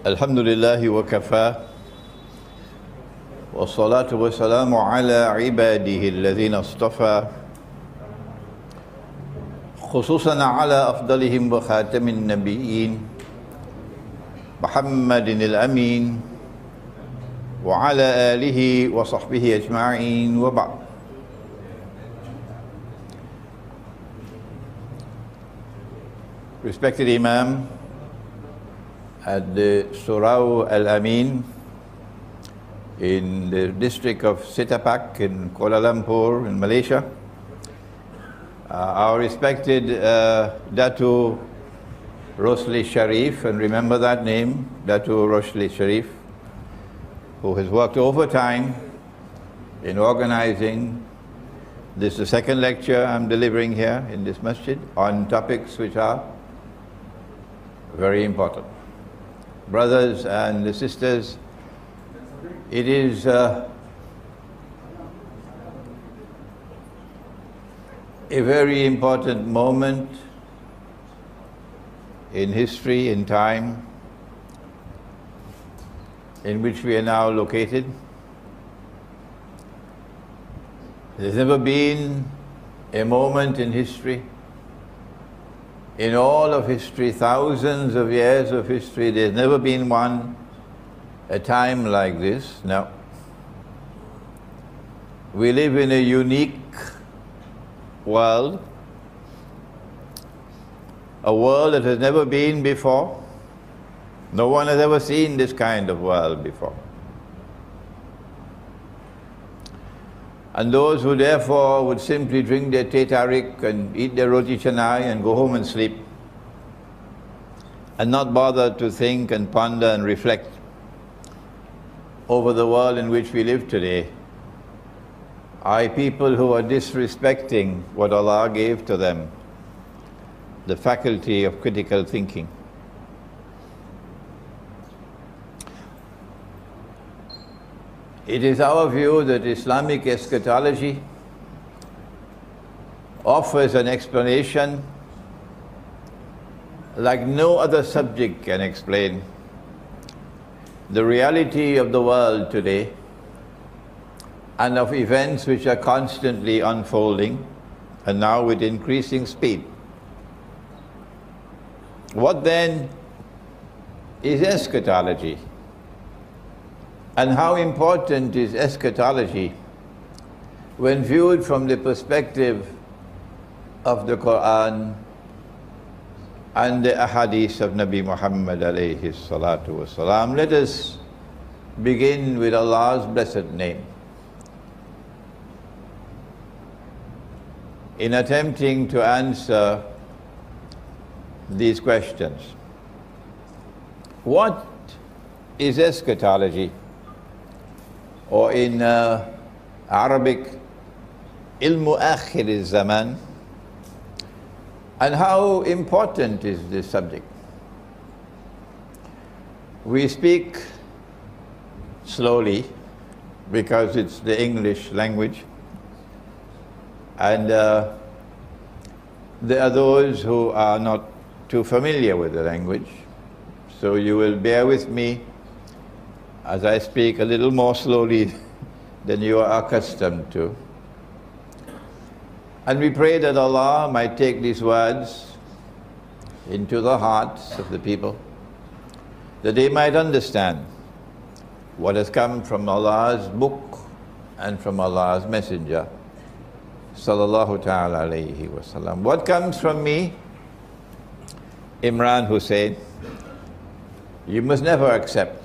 الحمد لله وكفى والصلاة والسلام على عباده الذين اصطفى خصوصا على أفضلهم وخاتم النبيين محمد الأمين وعلى آله وصحبه أجمعين وبعد. Respected Imam at the Surau Al-Amin in the district of Sitapak in Kuala Lumpur in Malaysia, our respected Datu Rosli Sharif, and remember that name, Datu Rosli Sharif, who has worked overtime in organizing this, the second lecture I'm delivering here in this masjid on topics which are very important. Brothers and sisters, it is a very important moment in history, in time, in which we are now located. There's never been a moment in history, in all of history, thousands of years of history, there's never been a time like this. No. We live in a unique world, a world that has never been before. No one has ever seen this kind of world before. And those who therefore would simply drink their teh tarik and eat their roti canai and go home and sleep, and not bother to think and ponder and reflect over the world in which we live today, are people who are disrespecting what Allah gave to them, the faculty of critical thinking. It is our view that Islamic eschatology offers an explanation like no other subject can explain the reality of the world today and of events which are constantly unfolding and now with increasing speed. What then is eschatology? And how important is eschatology when viewed from the perspective of the Quran and the ahadith of Nabi Muhammad alayhi salatu wasalam? Let us begin with Allah's blessed name in attempting to answer these questions. What is eschatology? Or in Arabic, ilmu akhir zaman, and how important is this subject? We speak slowly because it's the English language, and there are those who are not too familiar with the language, so you will bear with me as I speak a little more slowly than you are accustomed to. And we pray that Allah might take these words into the hearts of the people, that they might understand what has come from Allah's book and from Allah's messenger, sallallahu ta'ala alayhi wa sallam. What comes from me, Imran Hosein, you must never accept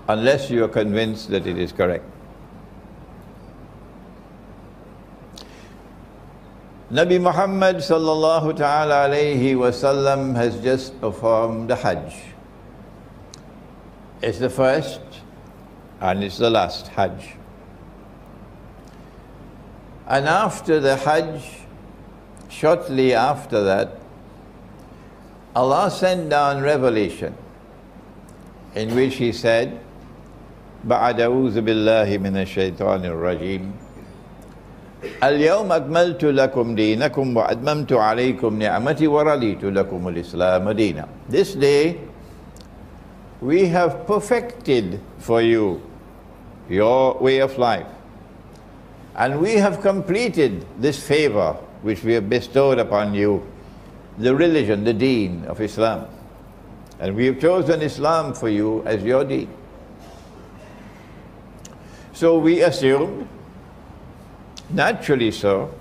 unless you are convinced that it is correct. Nabi Muhammad sallallahu ta'ala alayhi wasallam has just performed the Hajj. It's the first and it's the last Hajj. And after the Hajj, shortly after that, Allah sent down revelation in which He said, بعد أعوذ بالله من الشيطان الرجيم اليوم أكملت لكم دينكم وأتممت عليكم نعمتي ورضيت لكم الإسلام دينا. This day we have perfected for you your way of life, and we have completed this favor which we have bestowed upon you, the religion, the deen of Islam, and we have chosen Islam for you as your deen. So we assumed, naturally so,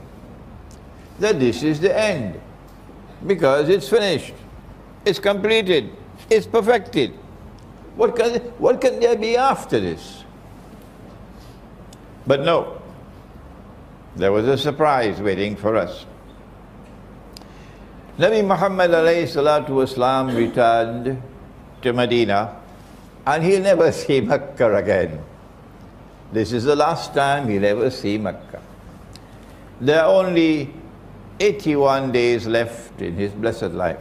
that this is the end, because it's finished, it's completed, it's perfected. What can there be after this? But no, there was a surprise waiting for us. Nabi Muhammad alayhi salatu wasalam returned to Medina, and he'll never see Mecca again. This is the last time he'll ever see Mecca. There are only 81 days left in his blessed life.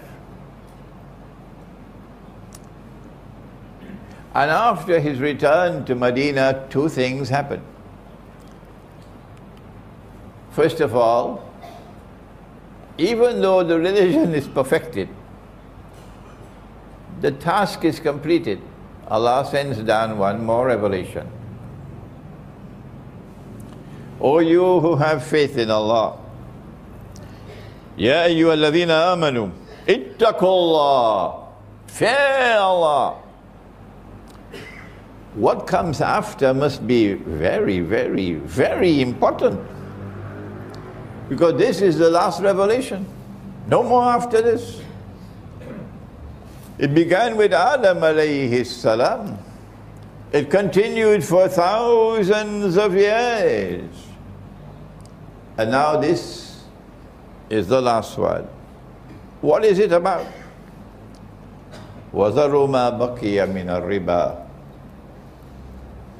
And after his return to Medina, two things happened. First of all, even though the religion is perfected, the task is completed, Allah sends down one more revelation. O you who have faith in Allah, Ya ayyuhalladhina amanu, ittaqullah, fear Allah. What comes after must be very, very, very important, because this is the last revelation. No more after this. It began with Adam alayhi salam. It continued for thousands of years. And now this is the last one. What is it about? وَذَرُوا مَا بَقِيَ مِنَ الرِّبَا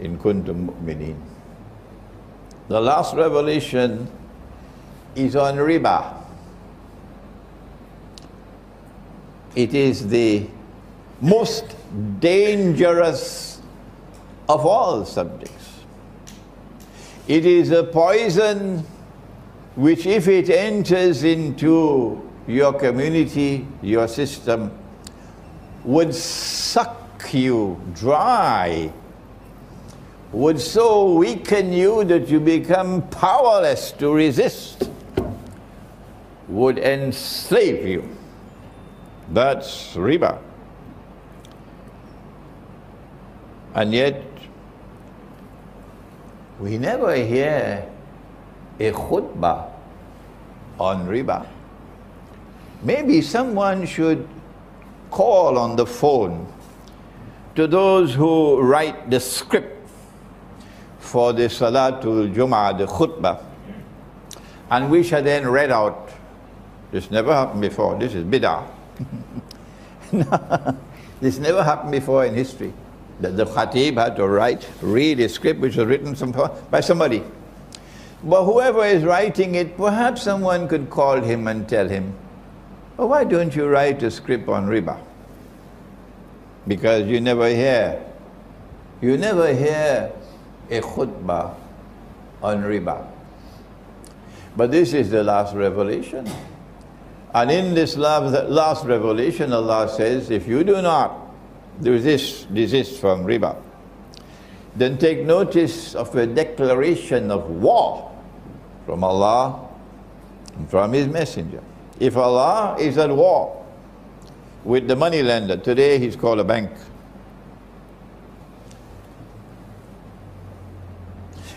إِن كُنتُم مُؤْمِنِينَ. The last revelation is on riba. It is the most dangerous of all subjects. It is a poison which, if it enters into your community, your system, would suck you dry, would so weaken you that you become powerless to resist, would enslave you. That's riba. And yet, we never hear a khutbah on riba. Maybe someone should call on the phone to those who write the script for the Salatul Jum'ah, the khutbah, and we shall then read out. This never happened before. This is bid'ah. No, this never happened before in history, that the khatib had to read a script which was written by somebody. But whoever is writing it, perhaps someone could call him and tell him, oh, why don't you write a script on riba? Because you never hear a khutbah on riba. But this is the last revelation. And in this last revelation, Allah says, if you do not desist from riba, then take notice of a declaration of war from Allah and from His Messenger. If Allah is at war with the money lender, today he's called a bank.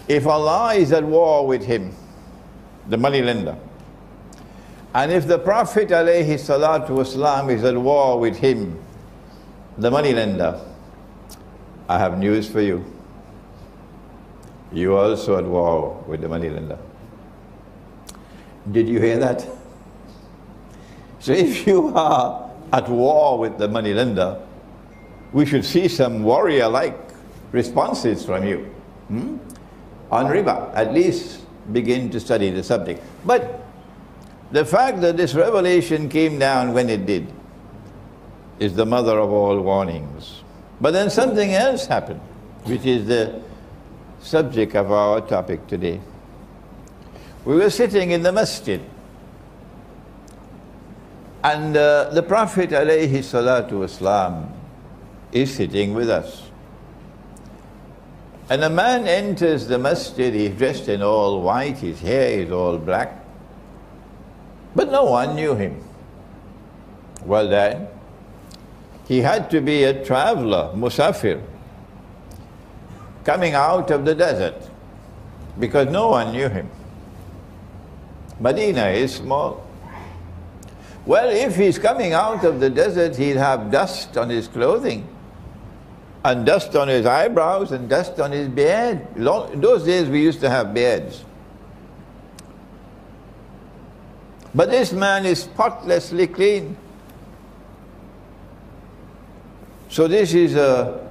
If Allah is at war with him, the money lender, and if the Prophet alayhi salatu wasalam is at war with him, the money lender, I have news for you. You are also at war with the money lender. Did you hear that? So if you are at war with the money lender, we should see some warrior-like responses from you. On riba, at least begin to study the subject. But the fact that this revelation came down when it did is the mother of all warnings. But then something else happened, which is the subject of our topic today. We were sitting in the masjid, and the Prophet alayhi salatu wasalam is sitting with us. And a man enters the masjid, he's dressed in all white, his hair is all black, but no one knew him. Well then, he had to be a traveler, musafir, coming out of the desert, because no one knew him. Medina is small. Well, if he's coming out of the desert, he'll have dust on his clothing, and dust on his eyebrows, and dust on his beard. In those days we used to have beards. But this man is spotlessly clean. So this is a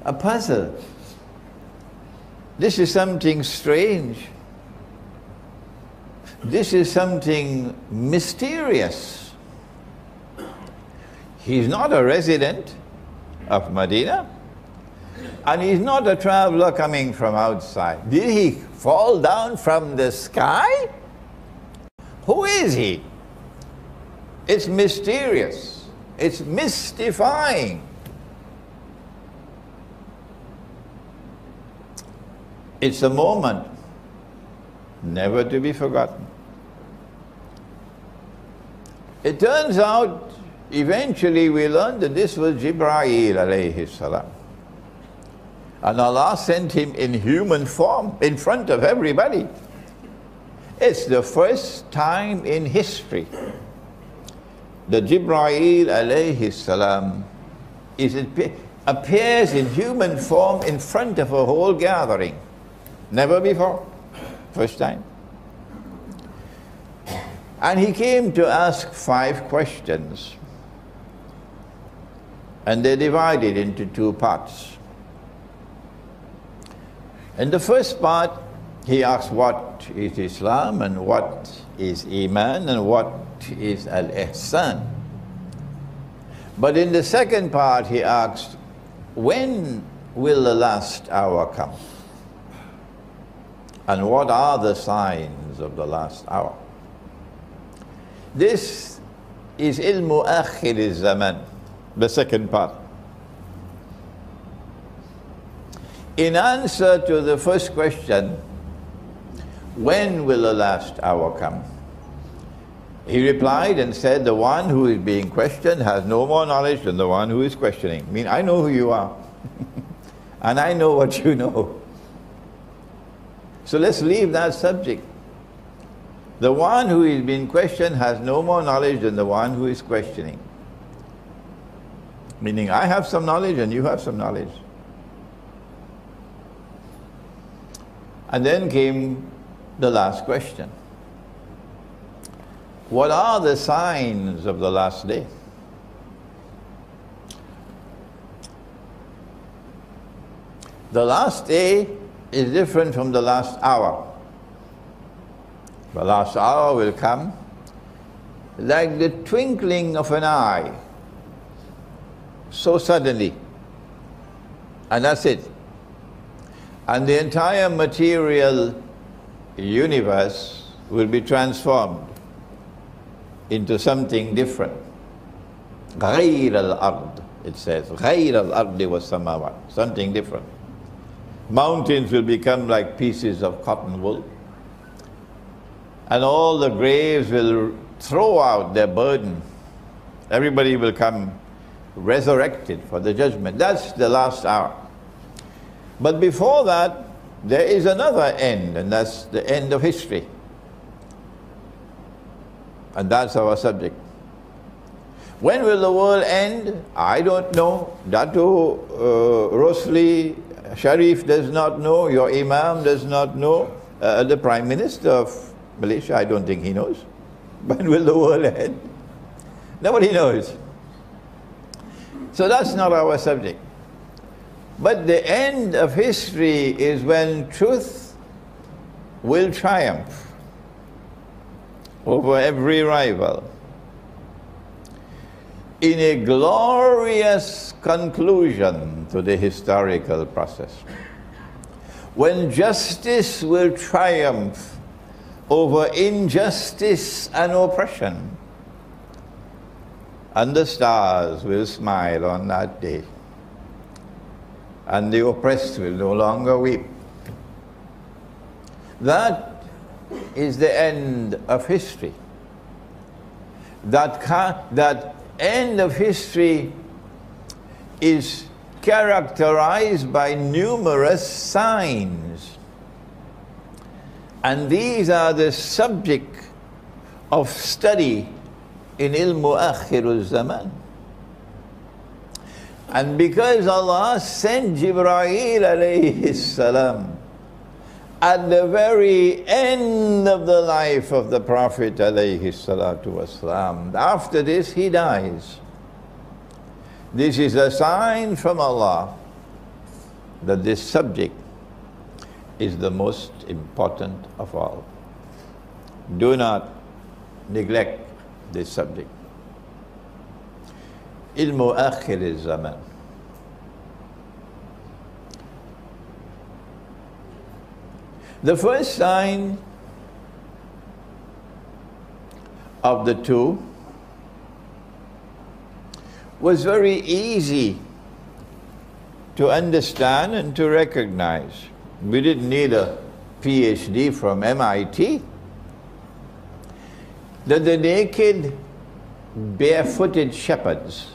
puzzle. This is something strange. This is something mysterious. He's not a resident of Medina, and he's not a traveler coming from outside. Did he fall down from the sky? Who is he? It's mysterious. It's mystifying. It's a moment never to be forgotten. It turns out, eventually we learned that this was Jibreel alayhi salam. And Allah sent him in human form in front of everybody. It's the first time in history that Jibreel alayhi salam appears in human form in front of a whole gathering. Never before. First time. And he came to ask 5 questions. And they're divided into 2 parts. In the first part, he asks what is Islam and what is Iman and what is Al-Ihsan. But in the second part, he asks, when will the last hour come? And what are the signs of the last hour? This is ilmu akhir zaman, the second part. In answer to the first question, when will the last hour come? He replied and said, the one who is being questioned has no more knowledge than the one who is questioning. I mean, I know who you are, and I know what you know. So let's leave that subject. The one who is being questioned has no more knowledge than the one who is questioning. Meaning, I have some knowledge and you have some knowledge. And then came the last question. What are the signs of the last day? The last day is different from the last hour. The last hour will come like the twinkling of an eye, so suddenly, and that's it. And the entire material universe will be transformed into something different. غَيْرَ الْأَرْضِ, it says. غَيْرَ الْأَرْضِ وَالسَّمَاوَاتِ, something different. Mountains will become like pieces of cotton wool. And all the graves will throw out their burden. Everybody will come resurrected for the judgment. That's the last hour. But before that, there is another end, and that's the end of history. And that's our subject. When will the world end? I don't know. Dato Rosli Sharif does not know. Your Imam does not know. The Prime Minister of Malaysia, I don't think he knows. When will the world end? Nobody knows. So that's not our subject. But the end of history is when truth will triumph over every rival in a glorious conclusion to the historical process. when justice will triumph over injustice and oppression, and the stars will smile on that day, and the oppressed will no longer weep. That is the end of history. That end of history is characterized by numerous signs. And these are the subject of study in ilmu akhirul zaman. And because Allah sent Jibreel alayhi salam at the very end of the life of the Prophet alayhi salatu wasalam, after this he dies. This is a sign from Allah that this subject is the most important of all. Do not neglect this subject. Ilmu akhir zaman. The first sign of the two was very easy to understand and to recognize. We didn't need a PhD from MIT. That the naked, barefooted shepherds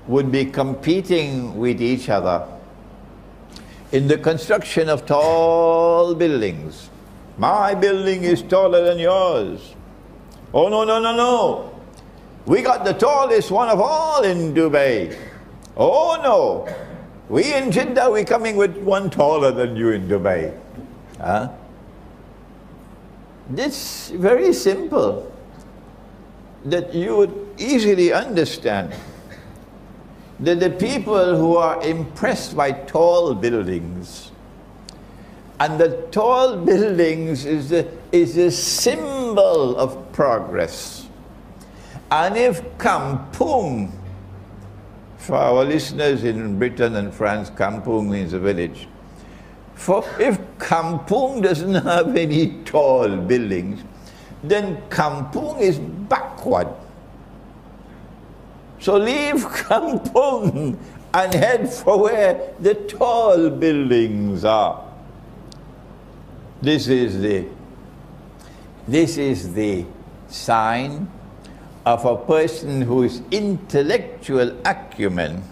would be competing with each other in the construction of tall buildings. My building is taller than yours. Oh, no, no, no, no. We got the tallest one of all in Dubai. Oh, no. We in Jeddah, we're coming with one taller than you in Dubai. Huh? It's very simple, that you would easily understand that the people who are impressed by tall buildings, and the tall buildings is a symbol of progress. And if kampung, for our listeners in Britain and France, kampung means a village. For if kampung doesn't have any tall buildings, then kampung is backward. So leave kampung and head for where the tall buildings are. This is the sign of a person whose intellectual acumen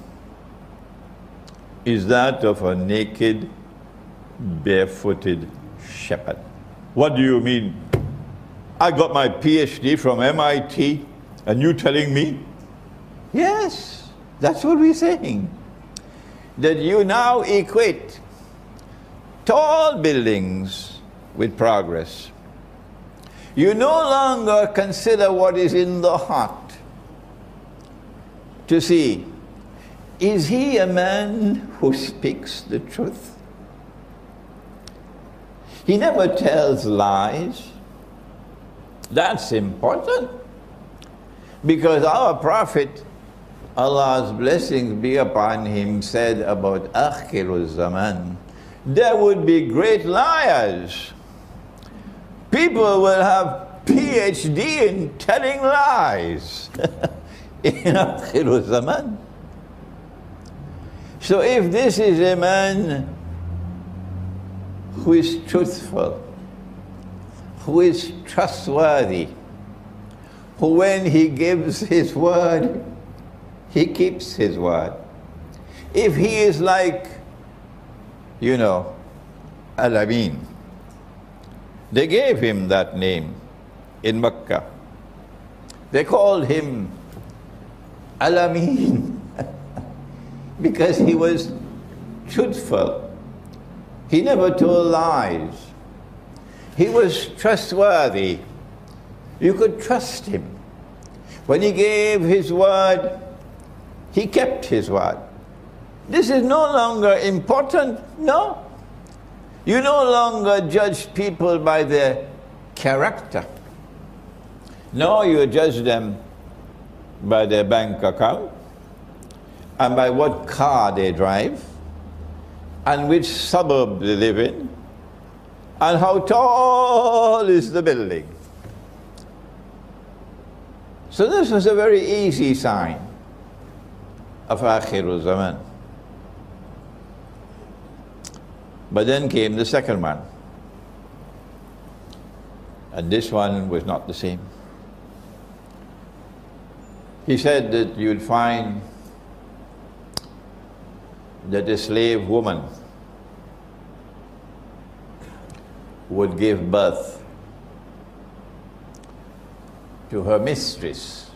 is that of a naked, barefooted shepherd. What do you mean? I got my PhD from MIT and you telling me? Yes, that's what we're saying. That you now equate tall buildings with progress. You no longer consider what is in the heart to see, is he a man who speaks the truth? He never tells lies. That's important. Because our Prophet, Allah's blessings be upon him, said about Akhirul Zaman, there would be great liars. People will have PhD in telling lies in Akhirul Zaman. So if this is a man who is truthful, who is trustworthy, who when he gives his word, he keeps his word. If he is like, you know, Al-Amin, they gave him that name in Mecca. They called him Al-Amin because he was truthful. He never told lies. He was trustworthy. You could trust him. When he gave his word, he kept his word. This is no longer important, no. You no longer judge people by their character. No, you judge them by their bank account and by what car they drive and which suburb they live in, and how tall is the building. So this was a very easy sign of Akhirul Zaman. But then came the second one. And this one was not the same. He said that you'd find that a slave woman would give birth to her mistress,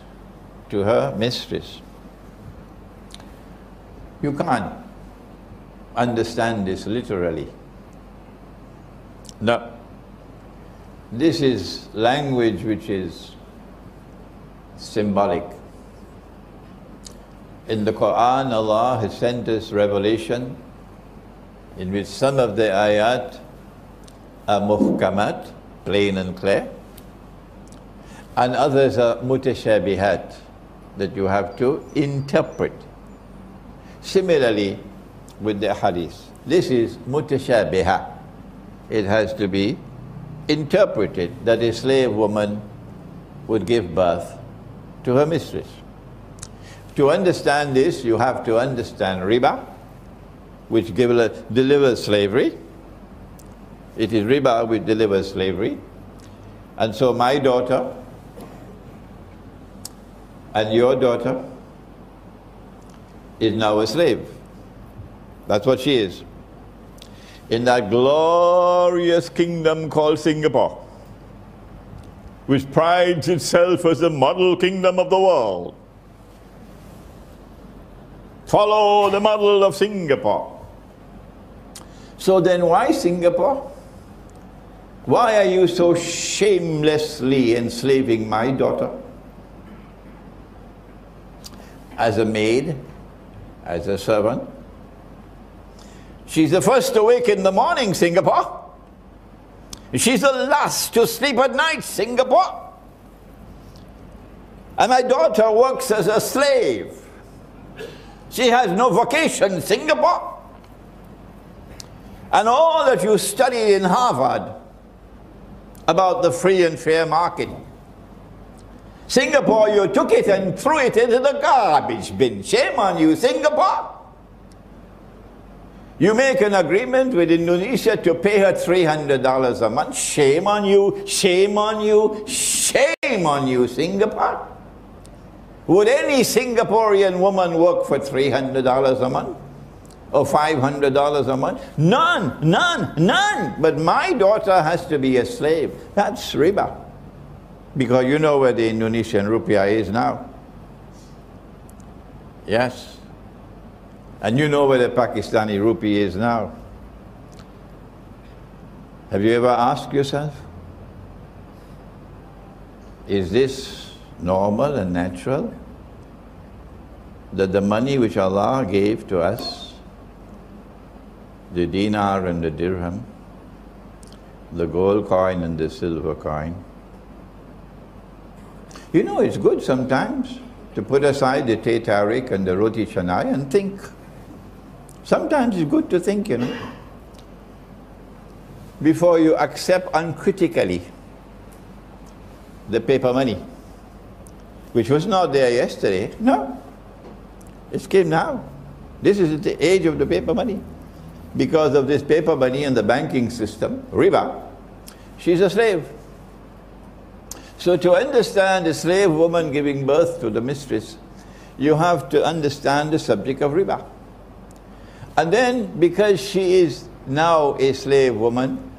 You can't understand this literally. No. This is language which is symbolic. In the Quran, Allah has sent us revelation in which some of the ayat are muhkamat, plain and clear, and others are mutashabihat, that you have to interpret. Similarly with the hadith, this is mutashabiha. It has to be interpreted that a slave woman would give birth to her mistress. To understand this, you have to understand riba, which delivers slavery. It is riba which delivers slavery. And so my daughter and your daughter is now a slave. That's what she is. In that glorious kingdom called Singapore, which prides itself as the model kingdom of the world. Follow the model of Singapore. So then why Singapore? Why are you so shamelessly enslaving my daughter? As a maid, as a servant. She's the first to wake in the morning, Singapore. She's the last to sleep at night, Singapore. And my daughter works as a slave. She has no vocation, Singapore. And all that you studied in Harvard about the free and fair market, Singapore, you took it and threw it into the garbage bin. Shame on you, Singapore. You make an agreement with Indonesia to pay her $300 a month. Shame on you, shame on you, shame on you, Singapore. Would any Singaporean woman work for $300 a month? Or $500 a month? None, none, none. But my daughter has to be a slave. That's riba. Because you know where the Indonesian rupiah is now. Yes. And you know where the Pakistani rupee is now. Have you ever asked yourself, is this normal and natural? That the money which Allah gave to us, the dinar and the dirham, the gold coin and the silver coin, you know, it's good sometimes to put aside the teh tarik and the roti canai and think. Sometimes it's good to think, you know, before you accept uncritically the paper money, which was not there yesterday. No, it came now. This is the age of the paper money. Because of this paper money and the banking system, riba, she's a slave. So to understand a slave woman giving birth to the mistress, you have to understand the subject of riba. And then, because she is now a slave woman,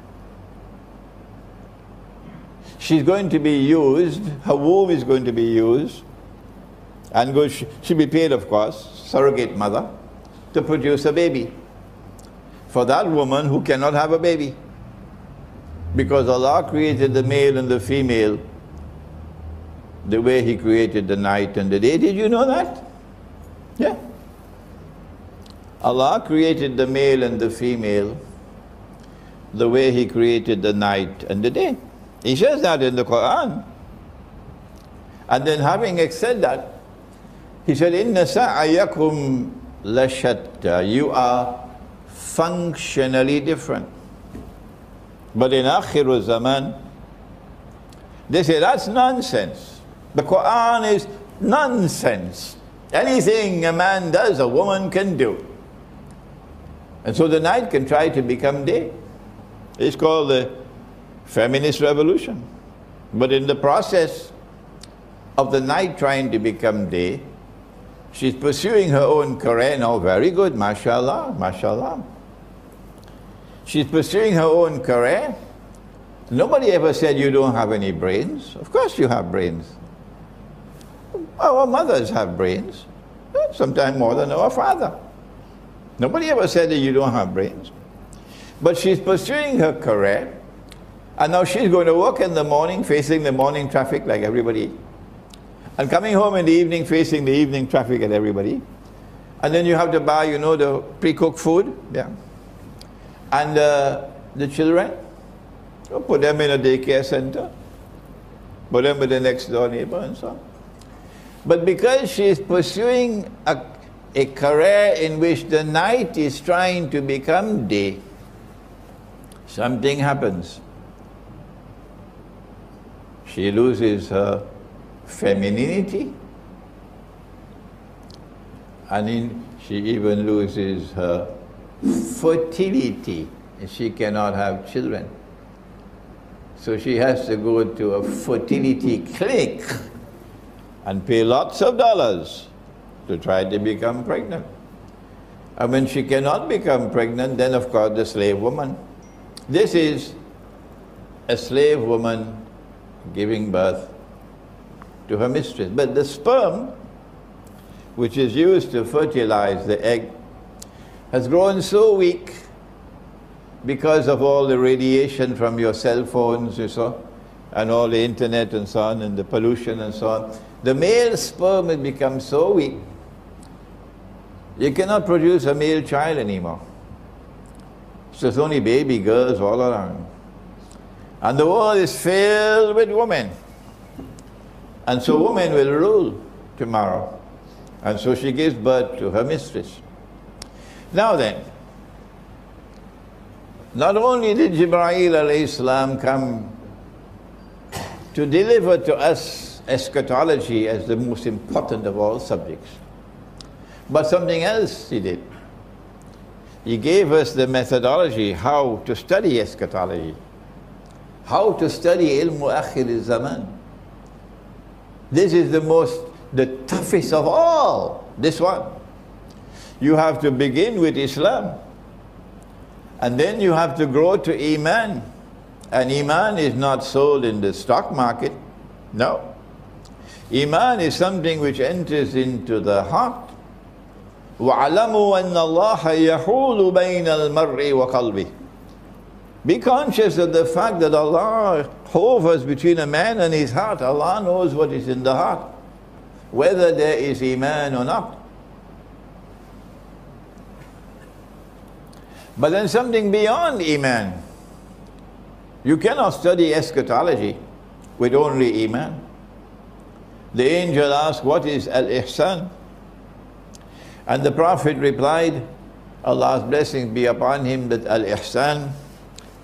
she's going to be used, her womb is going to be used, and she'll be paid, of course, surrogate mother, to produce a baby. For that woman who cannot have a baby. Because Allah created the male and the female the way He created the night and the day. Did you know that? Yeah. Allah created the male and the female the way He created the night and the day. He says that in the Quran. And then having said that, He said, Inna sa'ayakum lashatta. You are functionally different. But in Akhiru Zaman, they say that's nonsense. The Quran is nonsense. Anything a man does, a woman can do. And so the night can try to become day. It's called the feminist revolution. But in the process of the night trying to become day, she's pursuing her own career now. Very good, mashallah, mashallah. She's pursuing her own career. Nobody ever said you don't have any brains. Of course you have brains. Our mothers have brains, sometimes more than our father. Nobody ever said that you don't have brains. But she's pursuing her career, and now she's going to work in the morning, facing the morning traffic like everybody, and coming home in the evening, facing the evening traffic like everybody. And then you have to buy, you know, the pre-cooked food, yeah. And the children, you put them in a daycare center, put them with the next door neighbor and so on. But because she is pursuing a career in which the night is trying to become day, something happens. She loses her femininity, and she even loses her fertility. She cannot have children. So she has to go to a fertility clinic and pay lots of dollars to try to become pregnant. And when she cannot become pregnant, then of course the slave woman. This is a slave woman giving birth to her mistress. But the sperm, which is used to fertilize the egg, has grown so weak because of all the radiation from your cell phones, you saw, and all the internet and so on, and the pollution and so on. The male sperm has become so weak, you cannot produce a male child anymore. So there's only baby girls all around. And the world is filled with women. And so women will rule tomorrow. And so she gives birth to her mistress. Now then, not only did Jibreel alayhi salam come to deliver to us eschatology as the most important of all subjects, but something else he did. He gave us the methodology how to study eschatology, how to study ilmu akhir zaman. This is the toughest of all, this one. You have to begin with Islam, and then you have to grow to Iman. And Iman is not sold in the stock market, no. Iman is something which enters into the heart. وَعَلَمُوا أَنَّ اللَّهَ يَحُولُ بَيْنَ الْمَرْءِ وَقَلْبِهِ. Be conscious of the fact that Allah hovers between a man and his heart. Allah knows what is in the heart, whether there is Iman or not. But then something beyond Iman. You cannot study eschatology with only Iman. The angel asked, what is al-ihsan? And the Prophet replied, Allah's blessings be upon him, that al-ihsan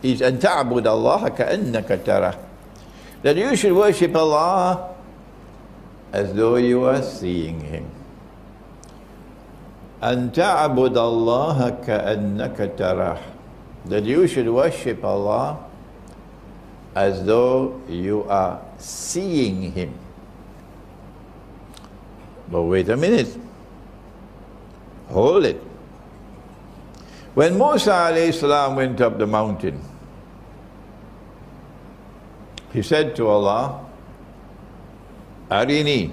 is an ta'bud Allah ka'annaka tarah. That you should worship Allah as though you are seeing Him. An ta'bud Allah ka'annaka tarah. That you should worship Allah as though you are seeing Him. But wait a minute. Hold it. When Musa alayhi salam went up the mountain, he said to Allah, Arini,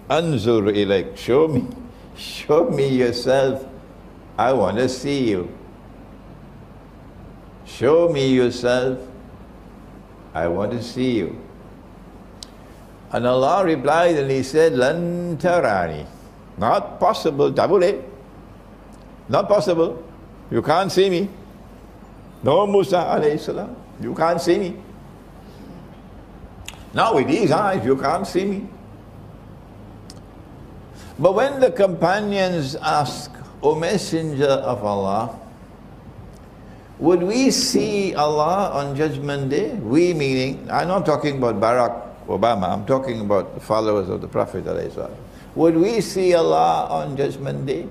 anzur ilayk, show me yourself, I want to see you. Show me yourself, I want to see you. And Allah replied and He said, Lan tarani, not possible, tabule, not possible, you can't see me. No, Musa alayhi salam, you can't see me. Now with these eyes, you can't see me. But when the companions asked, O Messenger of Allah, would we see Allah on Judgment Day? We meaning, I'm not talking about Barack Obama, I'm talking about the followers of the Prophet ﷺ. Would we see Allah on Judgment Day?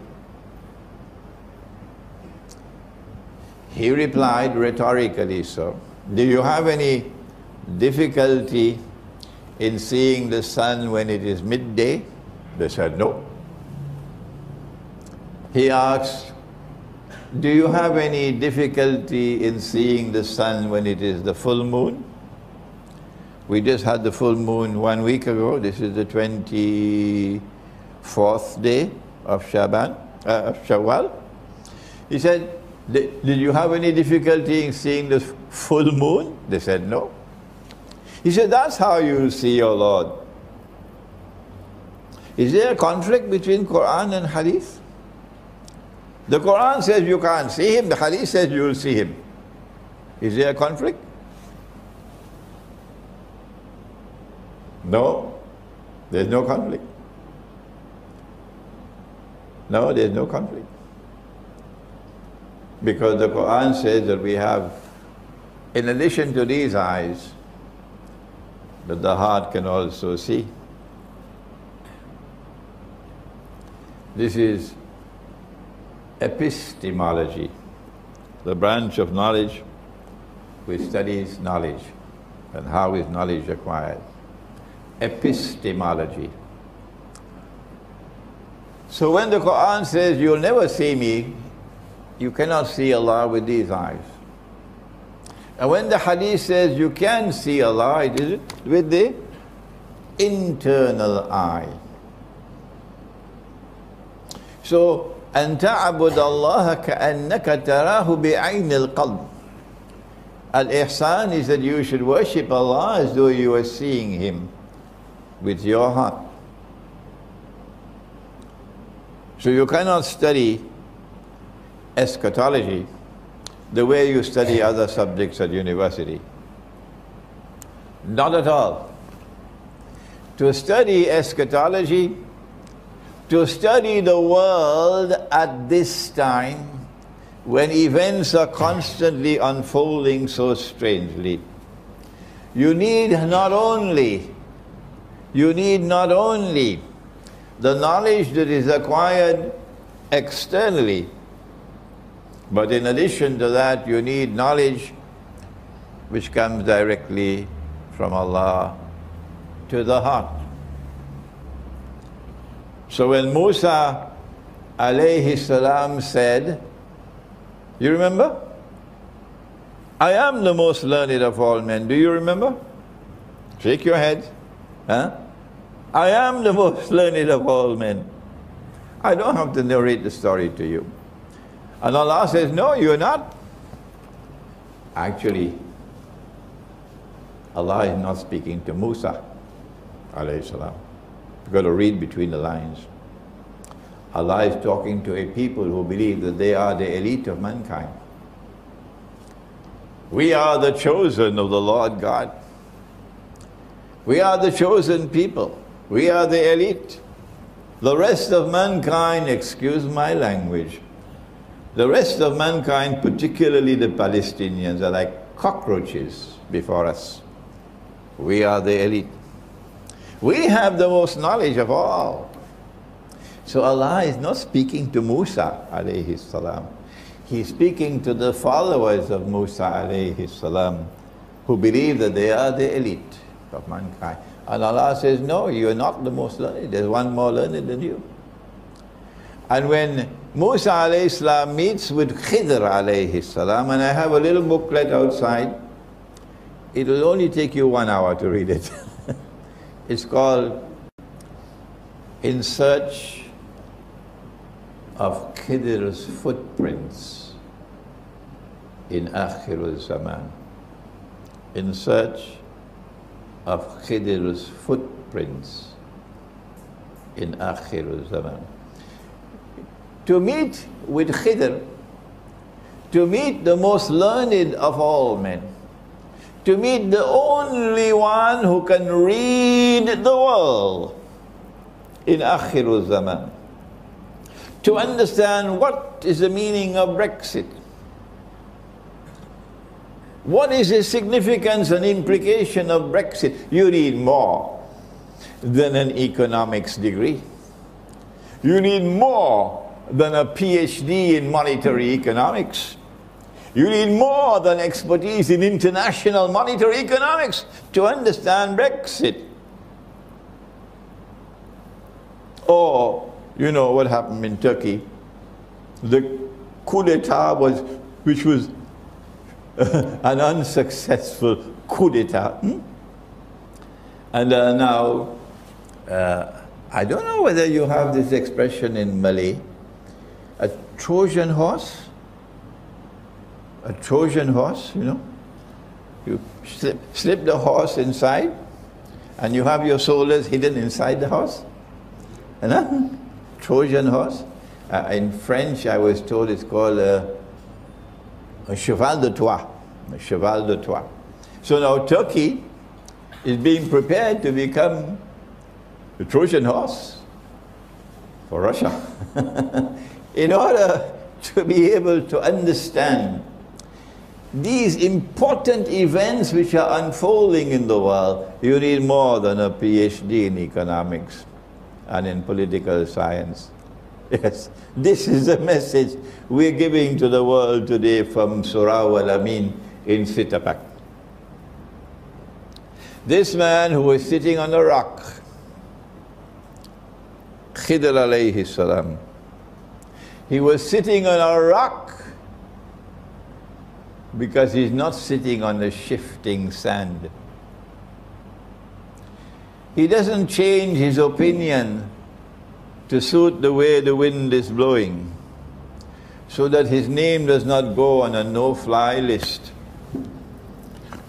He replied rhetorically so. Do you have any difficulty in seeing the sun when it is midday? They said no. He asked, do you have any difficulty in seeing the sun when it is the full moon? We just had the full moon 1 week ago. This is the 24th day of Shawwal. He said, did you have any difficulty in seeing the full moon? They said no. He said, that's how you see your Lord. Is there a conflict between Quran and Hadith? The Quran says you can't see him, the Hadith says you will see him. Is there a conflict? No, there's no conflict. No, there's no conflict. Because the Quran says that we have, in addition to these eyes, that the heart can also see. This is epistemology, the branch of knowledge which studies knowledge and how is knowledge acquired. Epistemology. So when the Quran says you'll never see me, you cannot see Allah with these eyes. And when the Hadith says you can see Allah, it is with the internal eye. So, أن تعبد الله كأنك تراه بعين القلب. Al-Ihsan is that you should worship Allah as though you are seeing Him with your heart. So you cannot study eschatology the way you study other subjects at university. Not at all. To study eschatology, to study the world at this time, when events are constantly unfolding so strangely, you need not only the knowledge that is acquired externally, but in addition to that, you need knowledge which comes directly from Allah to the heart. So when Musa alayhi salam said, you remember? I am the most learned of all men. Do you remember? Shake your head. Huh? I am the most learned of all men. I don't have to narrate the story to you. And Allah says, no, you're not. Actually, Allah is not speaking to Musa alayhi salam. You've got to read between the lines. Allah is talking to a people who believe that they are the elite of mankind. We are the chosen of the Lord God. We are the chosen people. We are the elite. The rest of mankind, excuse my language, the rest of mankind, particularly the Palestinians, are like cockroaches before us. We are the elite. We have the most knowledge of all. So Allah is not speaking to Musa alayhi salam. He's speaking to the followers of Musa alayhi salam, who believe that they are the elite of mankind. And Allah says, no, you are not the most learned. There's one more learned than you. And when Musa alayhi salam meets with Khidr alayhi salam, and I have a little booklet outside, it will only take you 1 hour to read it. It's called In Search of Khidr's Footprints in Akhirul Zaman. In Search of Khidr's Footprints in Akhirul Zaman. To meet with Khidr, to meet the most learned of all men, to meet the only one who can read the world in Akhirul Zaman, to understand what is the meaning of Brexit. What is the significance and implication of Brexit? You need more than an economics degree. You need more than a PhD in monetary economics. You need more than expertise in international monetary economics to understand Brexit. Or, you know what happened in Turkey? The coup d'etat which was an unsuccessful coup d'etat. And now, I don't know whether you have this expression in Malay, a Trojan horse. A Trojan horse, you know. You slip the horse inside, and you have your soldiers hidden inside the horse. Trojan horse. In French, I was told it's called a cheval de Troie. A cheval de Troie. So now Turkey is being prepared to become the Trojan horse for Russia. In order to be able to understand these important events which are unfolding in the world, you need more than a PhD in economics and in political science. Yes, this is the message we're giving to the world today from Surah Al-Amin in Sitapak. This man who was sitting on a rock, Khidr alayhi salam, he was sitting on a rock because he's not sitting on the shifting sand. He doesn't change his opinion to suit the way the wind is blowing, so that his name does not go on a no-fly list.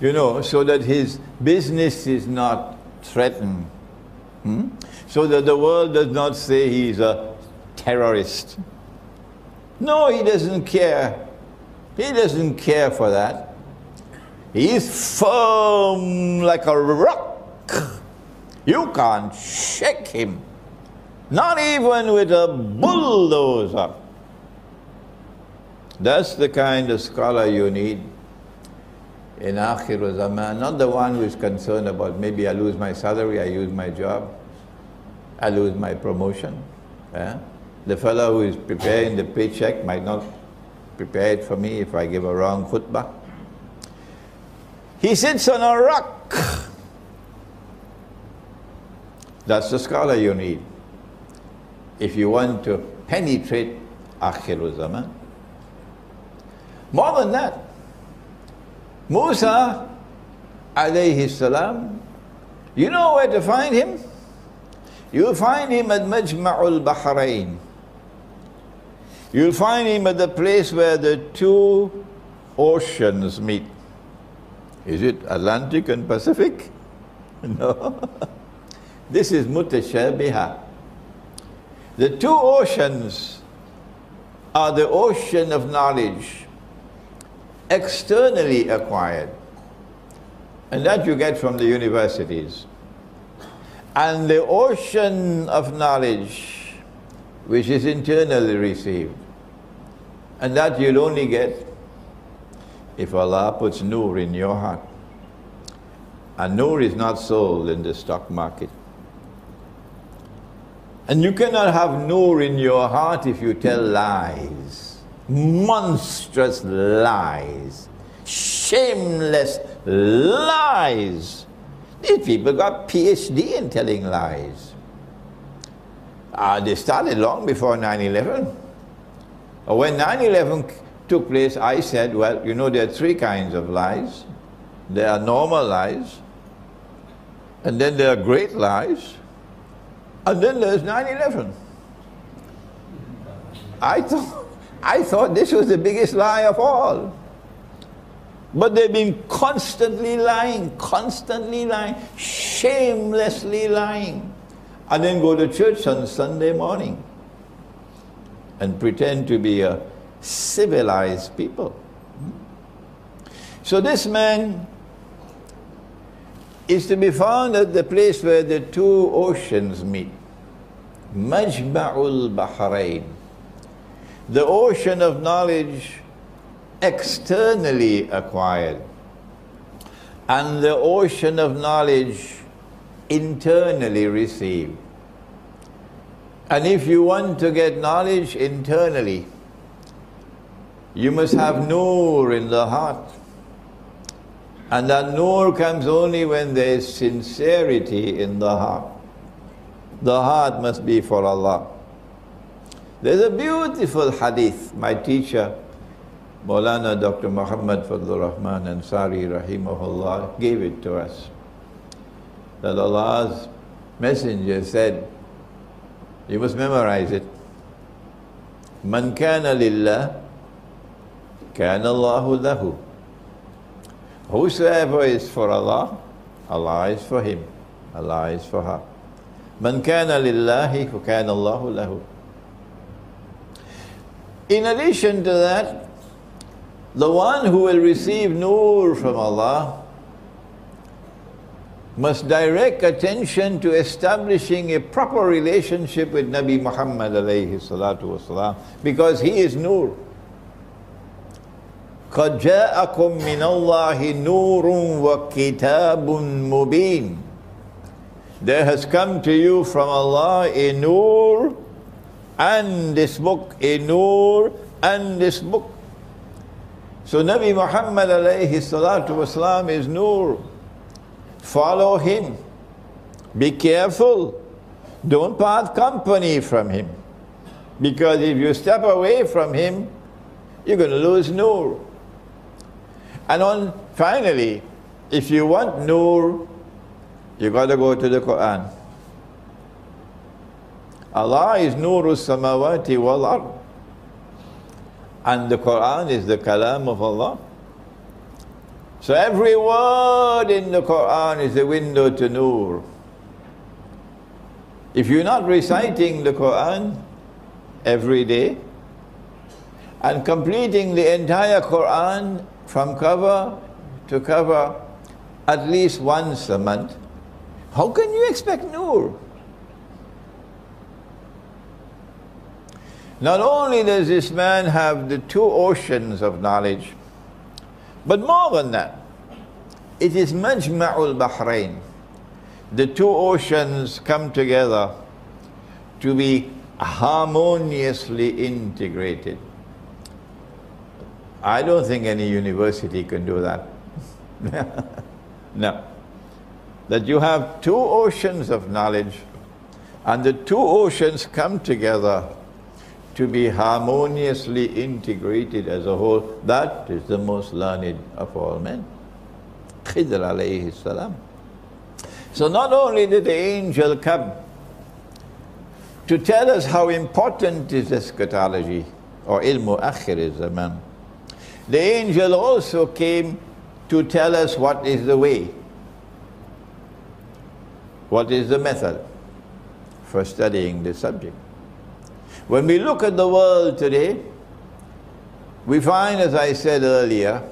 You know, so that his business is not threatened. So that the world does not say he's a terrorist. No, he doesn't care. He doesn't care for that. He is firm like a rock. You can't shake him. Not even with a bulldozer. That's the kind of scholar you need in Akhir Zaman. Not the one who is concerned about maybe I lose my salary, I lose my job, I lose my promotion. The fellow who is preparing the paycheck might not prepare it for me if I give a wrong khutbah. He sits on a rock. That's the scholar you need if you want to penetrate Akhir Zaman. More than that, Musa alayhi salam, you know where to find him? You'll find him at Majma'ul Bahrain. You'll find him at the place where the two oceans meet. Is it Atlantic and Pacific? No. This is mutashabiha. The two oceans are the ocean of knowledge, externally acquired, and that you get from the universities, and the ocean of knowledge which is internally received, and that you'll only get if Allah puts nur in your heart. And nur is not sold in the stock market. And you cannot have nur in your heart if you tell lies, monstrous lies, shameless lies. These people got PhD in telling lies. They started long before 9/11. When 9/11 took place, I said, well, you know, there are three kinds of lies. There are normal lies, and then there are great lies, and then there's 9/11. I thought this was the biggest lie of all. But they've been constantly lying, shamelessly lying. And then go to church on Sunday morning and pretend to be a civilized people. So this man is to be found at the place where the two oceans meet. Majma'ul Bahrain. the ocean of knowledge externally acquired, and the ocean of knowledge internally received. And if you want to get knowledge internally, you must have nur in the heart. And that nur comes only when there is sincerity in the heart. The heart must be for Allah. There's a beautiful hadith. My teacher, Maulana Dr. Muhammad Fadlur Rahman Ansari Rahimahullah, gave it to us. That Allah's Messenger said, you must memorize it. Man kana lillah, kana Allahu lahu. Whosoever is for Allah, Allah is for him. Allah is for her. Man kana lillahi, kana Allahu lahu. In addition to that, the one who will receive nur from Allah must direct attention to establishing a proper relationship with Nabi Muhammad alayhi salatu wasalam, because he is nur. قَدْ جَاءَكُم مِّنَ اللَّهِ نُورٌ وَكِتَابٌ مُبِينٌ. There has come to you from Allah a nur, and this book, a nur, and this book. So Nabi Muhammad alayhi salatu wasalam is nur. Follow him. Be careful. Don't part company from him. Because if you step away from him, you're going to lose nur. And finally, if you want nur, you got to go to the Quran. Allah is nuru samawati wal ard. And the Quran is the kalam of Allah. So every word in the Quran is a window to nur. If you're not reciting the Quran every day and completing the entire Quran from cover to cover at least once a month, how can you expect nur? Not only does this man have the two oceans of knowledge, but more than that, it is Majma'ul Bahrain. The two oceans come together to be harmoniously integrated. I don't think any university can do that. No. That you have two oceans of knowledge, and the two oceans come together to be harmoniously integrated as a whole. That is the most learned of all men. Khidr alayhi salam. So not only did the angel come to tell us how important is eschatology, or ilmu akhir zaman, the angel also came to tell us what is the way, what is the method for studying this subject. When we look at the world today, we find, as I said earlier,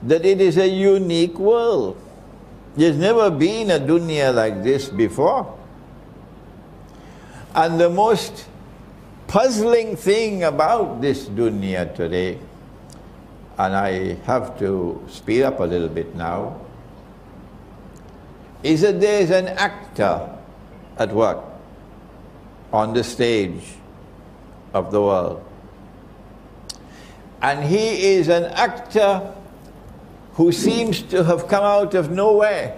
that it is a unique world. There's never been a dunya like this before. And the most puzzling thing about this dunya today, and I have to speed up a little bit now, is that there is an actor at work on the stage of the world. And he is an actor who seems to have come out of nowhere.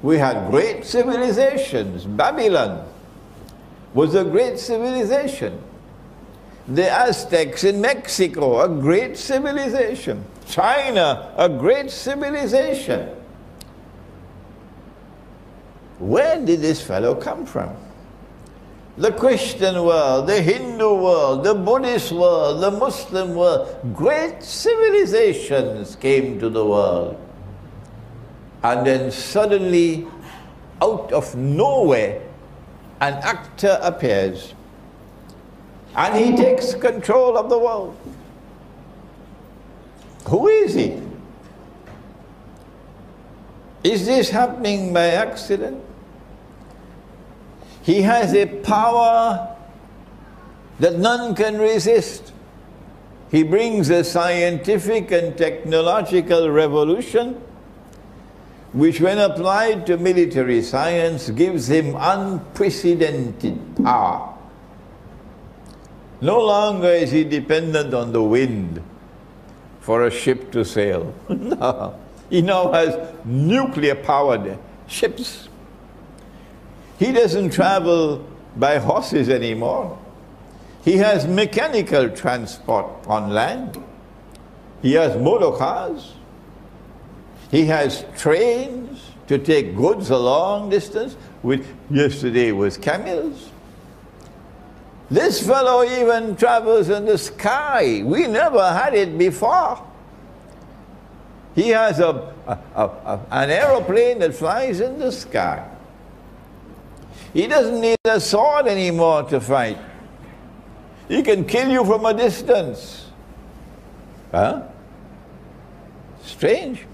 We had great civilizations. Babylon was a great civilization. The Aztecs in Mexico, a great civilization. China, a great civilization. Where did this fellow come from? The Christian world, the Hindu world, the Buddhist world, the Muslim world, great civilizations came to the world. And then suddenly, out of nowhere, an actor appears. And he takes control of the world. Who is he? Is this happening by accident? He has a power that none can resist. He brings a scientific and technological revolution which, when applied to military science, gives him unprecedented power. No longer is he dependent on the wind for a ship to sail. No. He now has nuclear-powered ships. He doesn't travel by horses anymore. He has mechanical transport on land. He has motor cars. He has trains to take goods a long distance, which yesterday was camels. This fellow even travels in the sky. We never had it before. He has an aeroplane that flies in the sky. He doesn't need a sword anymore to fight. He can kill you from a distance. Huh? Strange.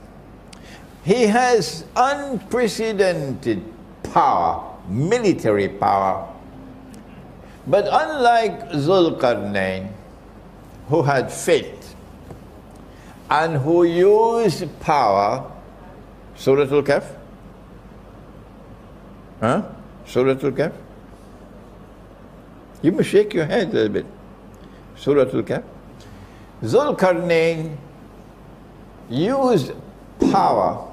He has unprecedented power, military power. But unlike Zulqarnain, who had faith and who used power, Surah Al-Kahf? Huh? Surah Al-Kahf? You must shake your head a little bit. Surah Al-Kahf. Zulqarnain used power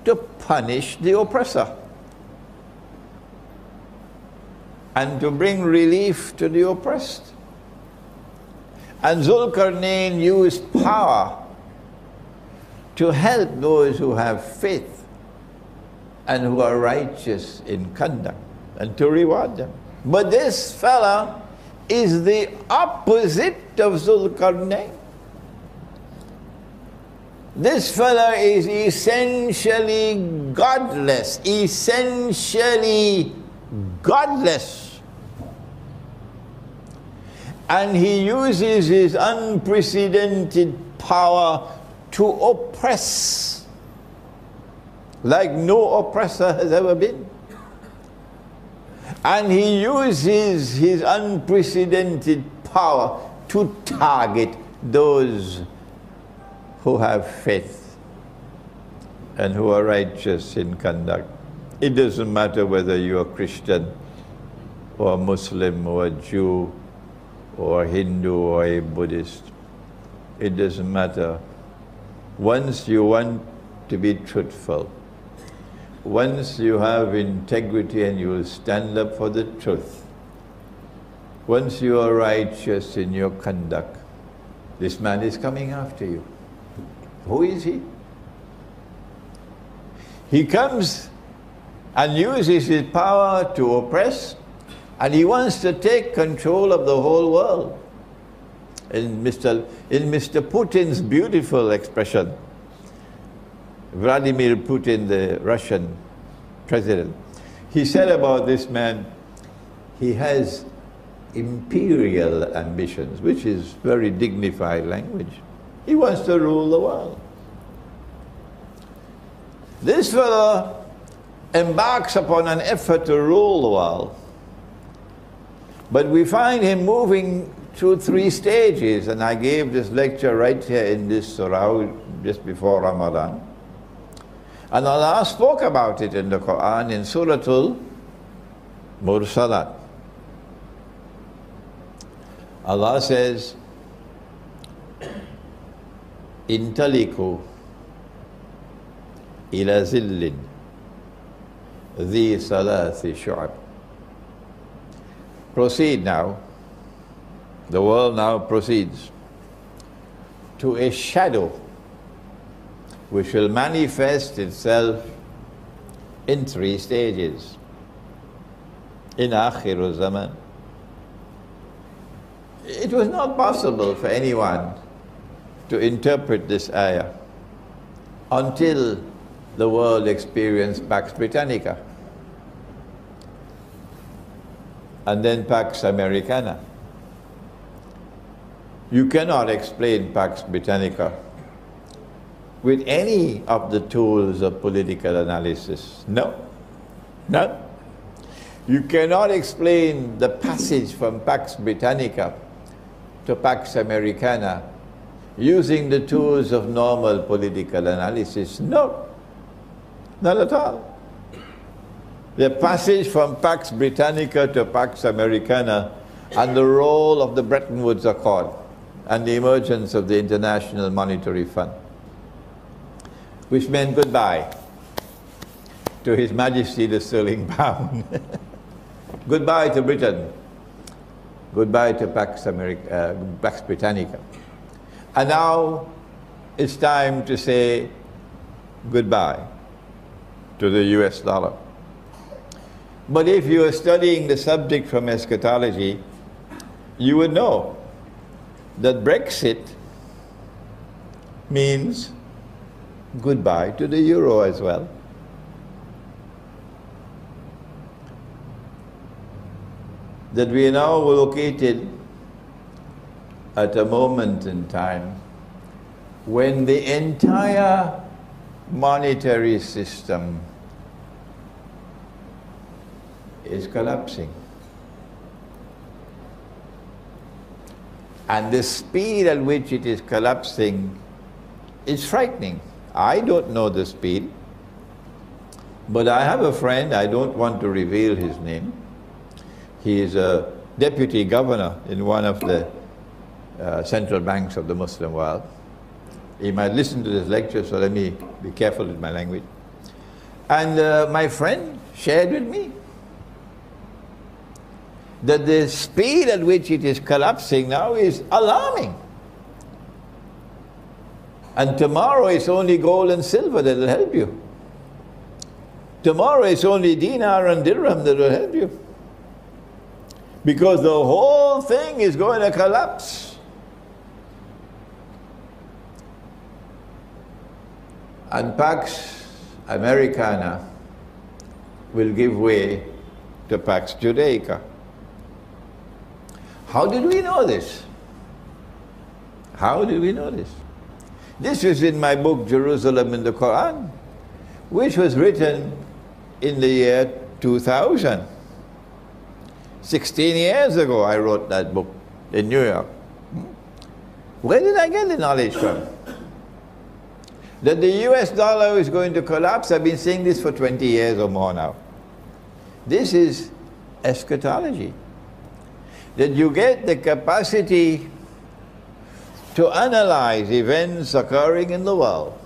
to punish the oppressor and to bring relief to the oppressed. And Zulqarnain used power to help those who have faith and who are righteous in conduct, and to reward them. But this fella is the opposite of Zulqarnain. This fella is essentially godless, essentially godless. And he uses his unprecedented power to oppress like no oppressor has ever been. And he uses his unprecedented power to target those who have faith and who are righteous in conduct. It doesn't matter whether you're a Christian or a Muslim or a Jew or a Hindu or a Buddhist. It doesn't matter. Once you want to be truthful, once you have integrity and you will stand up for the truth, once you are righteous in your conduct, this man is coming after you. Who is he? He comes and uses his power to oppress, and he wants to take control of the whole world. In Mr. Putin's beautiful expression, Vladimir Putin, the Russian president, he said about this man, he has imperial ambitions, which is very dignified language. He wants to rule the world. This fellow embarks upon an effort to rule the world, but we find him moving through 3 stages, and I gave this lecture right here in this surah just before Ramadan. And Allah spoke about it in the Quran in Surah Al-Mursalat. Allah says, Intaliku ila zillin dhi salathi shu'ab. Proceed now. The world now proceeds to a shadow which will manifest itself in 3 stages. In Akhiru Zaman. It was not possible for anyone to interpret this ayah until the world experienced Pax Britannica and then Pax Americana. You cannot explain Pax Britannica with any of the tools of political analysis. No, no. You cannot explain the passage from Pax Britannica to Pax Americana using the tools of normal political analysis. No, not at all. The passage from Pax Britannica to Pax Americana and the role of the Bretton Woods Accord and the emergence of the International Monetary Fund, which meant goodbye to His Majesty the sterling pound. Goodbye to Britain. Goodbye to Pax Britannica. And now it's time to say goodbye to the US dollar. But if you are studying the subject from eschatology, you would know that Brexit means goodbye to the euro as well. That we are now located at a moment in time when the entire monetary system is collapsing. And the speed at which it is collapsing is frightening. I don't know the speed, but I have a friend, I don't want to reveal his name. He is a deputy governor in one of the central banks of the Muslim world. He might listen to this lecture, so let me be careful with my language. And my friend shared with me that the speed at which it is collapsing now is alarming. And tomorrow it's only gold and silver that will help you. Tomorrow it's only dinar and dirham that will help you. Because the whole thing is going to collapse. And Pax Americana will give way to Pax Judaica. How did we know this? How did we know this? This is in my book, Jerusalem in the Quran, which was written in the year 2000. 16 years ago I wrote that book in New York. Where did I get the knowledge from? That the US dollar is going to collapse, I've been saying this for 20 years or more now. This is eschatology. That you get the capacity to analyze events occurring in the world.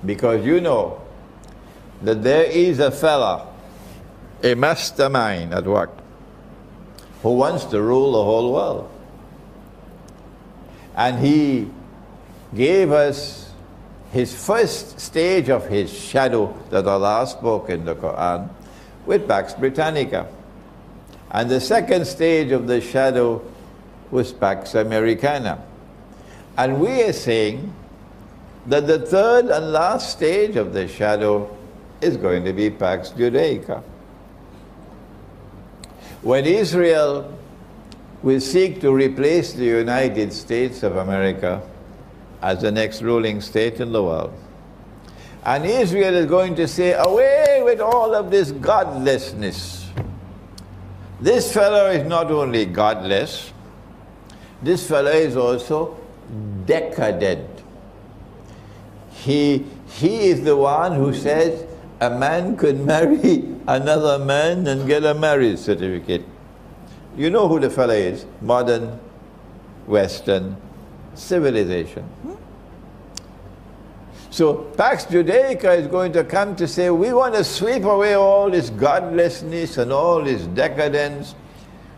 Because you know that there is a fella, a mastermind at work, who wants to rule the whole world. And he gave us his first stage of his shadow that Allah spoke in the Quran with Pax Britannica. And the second stage of the shadow was Pax Americana. And we are saying that the third and last stage of the shadow is going to be Pax Judaica. When Israel will seek to replace the United States of America as the next ruling state in the world, and Israel is going to say, away with all of this godlessness. This fellow is not only godless, this fellow is also decadent. He is the one who says a man could marry another man and get a marriage certificate. You know who the fellow is? Modern Western civilization. So Pax Judaica is going to come to say, we want to sweep away all this godlessness and all this decadence.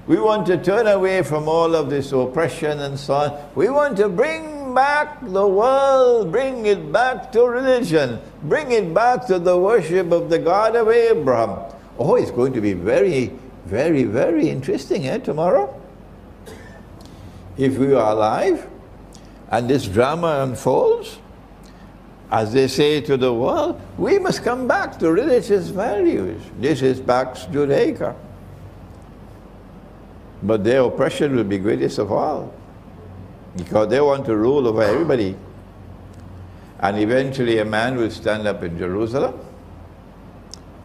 We want to turn away from all of this oppression and so on. We want to bring back the world, bring it back to religion, bring it back to the worship of the God of Abraham. Oh, it's going to be very, very, very interesting tomorrow. If we are alive and this drama unfolds, as they say to the world, we must come back to religious values. This is Pax Judaica. But their oppression will be greatest of all, because they want to rule over everybody. And eventually a man will stand up in Jerusalem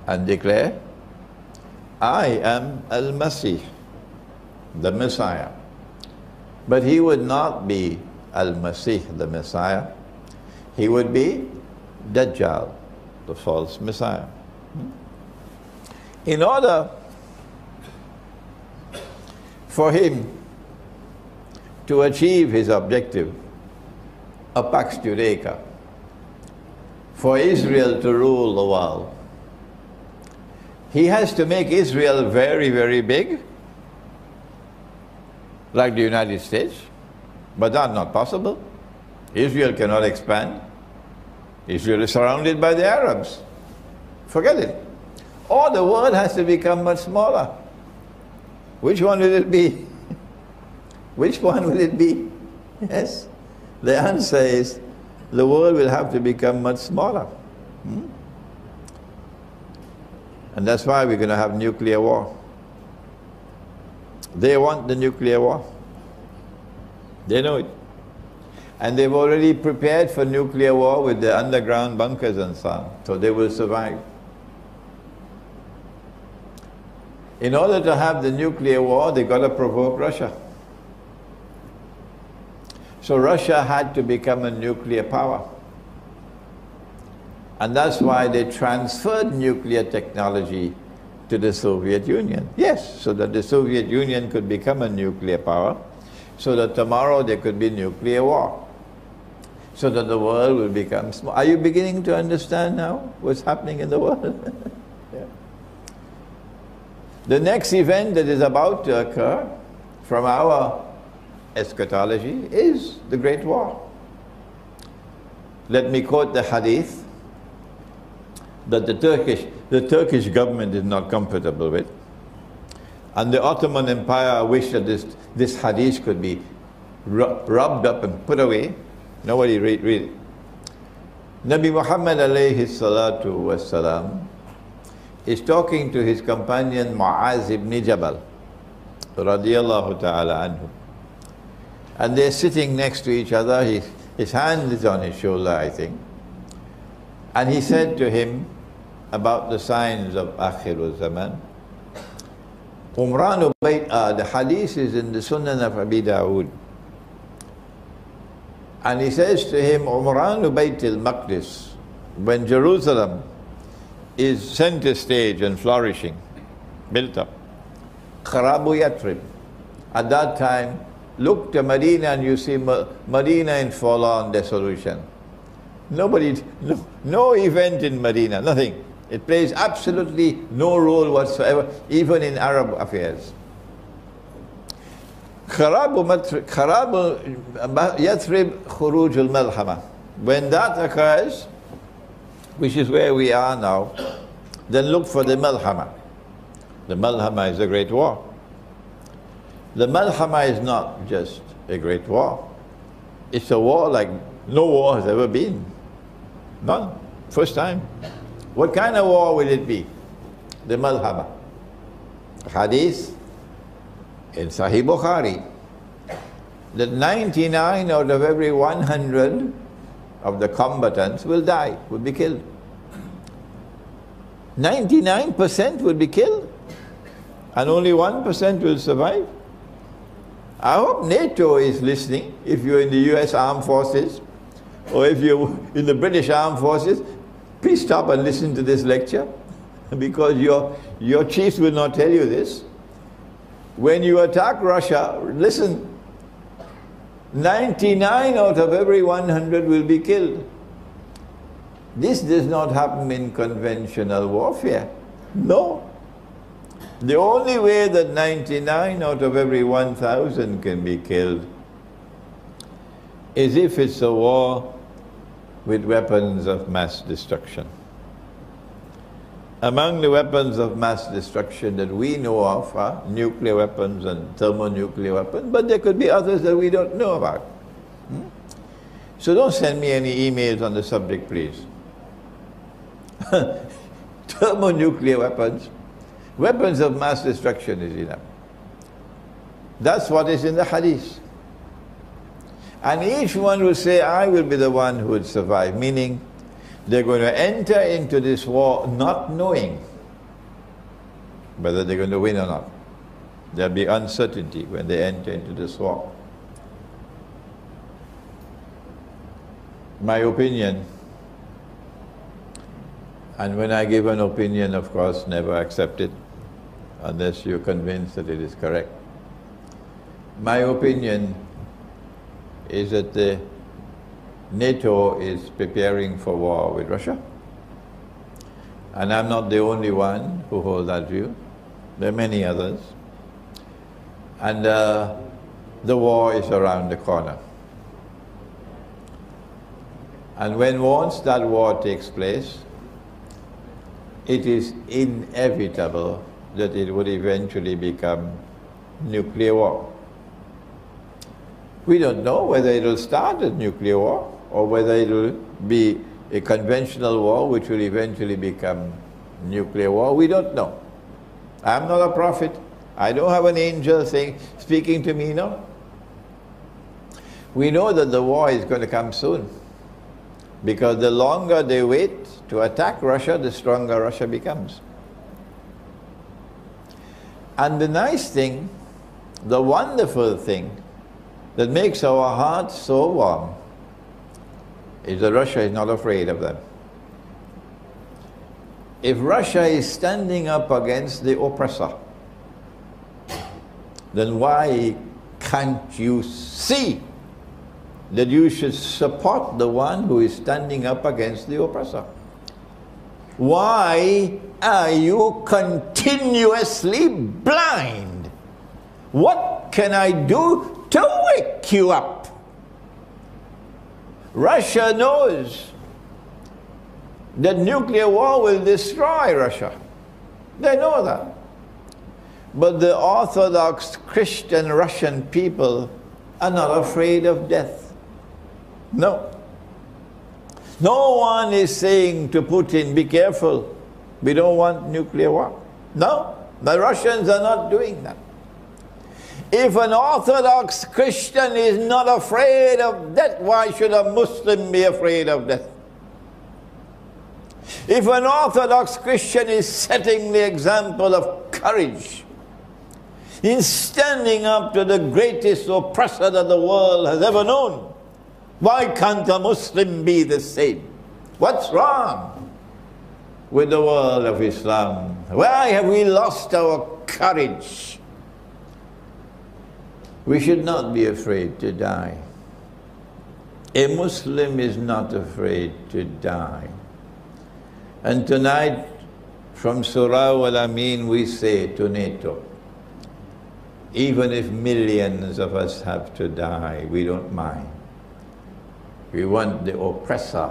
and declare I am Al-Masih, the Messiah. But he would not be Al-Masih, the Messiah. He would be Dajjal, the false Messiah. In order for him to achieve his objective, a Pax Judaica, for Israel to rule the world, he has to make Israel very, very big, like the United States, but that's not possible. Israel cannot expand. Israel is surrounded by the Arabs. Forget it. Or the world has to become much smaller. Which one will it be? Which one will it be? Yes. The answer is the world will have to become much smaller. And that's why we're going to have nuclear war. They want the nuclear war. They know it. And they've already prepared for nuclear war with the underground bunkers and so on. So they will survive. In order to have the nuclear war, they got to provoke Russia. So Russia had to become a nuclear power. And that's why they transferred nuclear technology to the Soviet Union. Yes, so that the Soviet Union could become a nuclear power, so that tomorrow there could be nuclear war, so that the world will become small. Are you beginning to understand now what's happening in the world? Yeah. The next event that is about to occur from our eschatology is the Great War. Let me quote the hadith that the Turkish government is not comfortable with. And the Ottoman Empire wished that this hadith could be rubbed up and put away. Nobody read it. Nabi Muhammad alayhi salatu wassalam is talking to his companion Mu'az ibn Jabal radiyallahu ta'ala anhu. And they're sitting next to each other. His hand is on his shoulder, I think. And he said to him about the signs of Akhirul Zaman. The hadith is in the Sunan of Abi Dawood. And he says to him, Umranu Bayt al-Maqdis, when Jerusalem is center stage and flourishing, built up, Kharabu Yathrib, at that time, look to Medina and you see Medina in forlorn dissolution. No event in Medina, nothing. It plays absolutely no role whatsoever, even in Arab affairs. Kharabu Yathrib Khuruj al-Malhama. When that occurs, which is where we are now, then look for the Malhama. The Malhama is a great war. The Malhama is not just a great war. It's a war like no war has ever been. None. First time. What kind of war will it be? The Malhama. Hadith in Sahih Bukhari that 99 out of every 100 of the combatants will die, will be killed. 99% will be killed and only 1% will survive. I hope NATO is listening. If you're in the US Armed Forces or if you're in the British Armed Forces, please stop and listen to this lecture, because your chiefs will not tell you this. When you attack Russia, listen, 99 out of every 100 will be killed. This does not happen in conventional warfare. No. The only way that 99 out of every 1,000 can be killed is if it's a war with weapons of mass destruction. Among the weapons of mass destruction that we know of are nuclear weapons and thermonuclear weapons, but there could be others that we don't know about. So don't send me any emails on the subject, please. Thermonuclear weapons, weapons of mass destruction is enough. That's what is in the hadith. And each one will say, I will be the one who would survive, meaning they're going to enter into this war not knowing whether they're going to win or not. There'll be uncertainty when they enter into this war. My opinion, and when I give an opinion, of course, never accept it unless you're convinced that it is correct. My opinion is that the NATO is preparing for war with Russia. And I'm not the only one who holds that view. There are many others. And the war is around the corner. And once that war takes place, it is inevitable that it would eventually become nuclear war. We don't know whether it will start as nuclear war or whether it will be a conventional war which will eventually become nuclear war. We don't know. I'm not a prophet. I don't have an angel speaking to me, no. We know that the war is going to come soon, because the longer they wait to attack Russia, the stronger Russia becomes. And the nice thing, the wonderful thing that makes our hearts so warm is that Russia is not afraid of them. If Russia is standing up against the oppressor, then why can't you see that you should support the one who is standing up against the oppressor? Why are you continuously blind? What can I do to wake you up? Russia knows that nuclear war will destroy Russia. They know that. But the Orthodox Christian Russian people are not afraid of death. No. No one is saying to Putin, be careful, we don't want nuclear war. No, the Russians are not doing that. If an Orthodox Christian is not afraid of death, why should a Muslim be afraid of death? If an Orthodox Christian is setting the example of courage in standing up to the greatest oppressor that the world has ever known, why can't a Muslim be the same? What's wrong with the world of Islam? Why have we lost our courage? We should not be afraid to die. A Muslim is not afraid to die. And tonight, from Surah Al-Amin, we say to NATO, even if millions of us have to die, we don't mind. We want the oppressor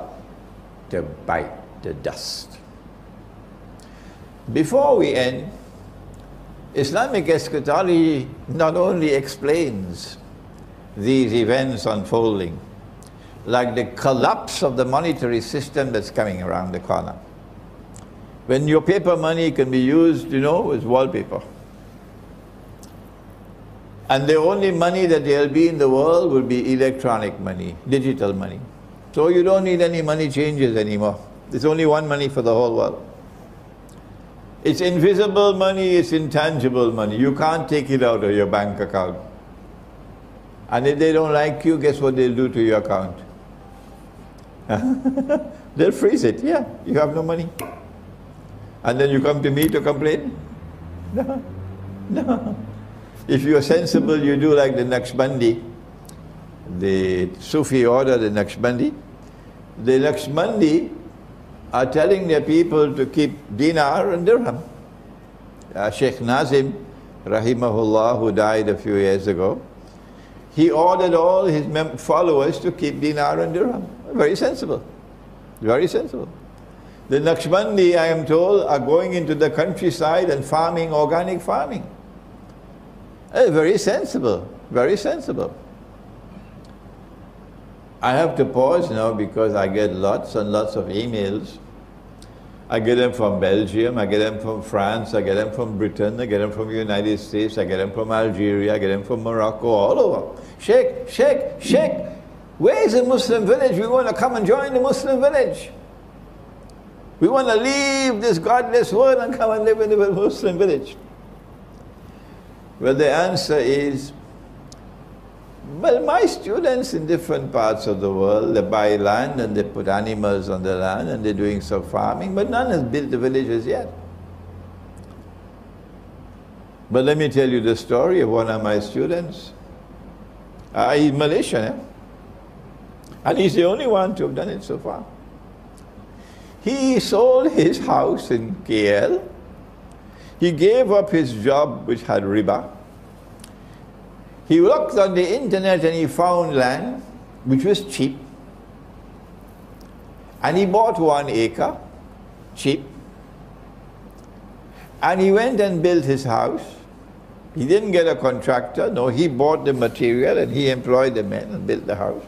to bite the dust. Before we end, Islamic eschatology not only explains these events unfolding, like the collapse of the monetary system that's coming around the corner. When your paper money can be used, as wallpaper. And the only money that there'll be in the world will be electronic money, digital money. So you don't need any money changes anymore. There's only one money for the whole world. It's invisible money, it's intangible money. You can't take it out of your bank account. And if they don't like you, guess what they'll do to your account? They'll freeze it. Yeah, you have no money. And then you come to me to complain? No, no. If you're sensible, you do like the Naqshbandi, the Sufi order, the Naqshbandi. The Naqshbandi are telling their people to keep dinar and dirham. Sheikh Nazim, rahimahullah, who died a few years ago, he ordered all his followers to keep dinar and dirham. Very sensible. Very sensible. The Naqshbandi, I am told, are going into the countryside and farming, organic farming. Very sensible, very sensible. I have to pause now because I get lots and lots of emails. I get them from Belgium, I get them from France, I get them from Britain, I get them from the United States, I get them from Algeria, I get them from Morocco, all over. Sheikh, where is the Muslim village? We want to come and join the Muslim village. We want to leave this godless world and come and live in a Muslim village. Well, the answer is, well, my students in different parts of the world, they buy land and they put animals on the land and they're doing some farming, but none has built the villages yet. But let me tell you the story of one of my students. He's Malaysian, and he's the only one to have done it so far. He sold his house in KL. He gave up his job, which had riba. He looked on the internet and he found land, which was cheap. And he bought 1 acre, cheap. And he went and built his house. He didn't get a contractor, no, he bought the material and he employed the men and built the house.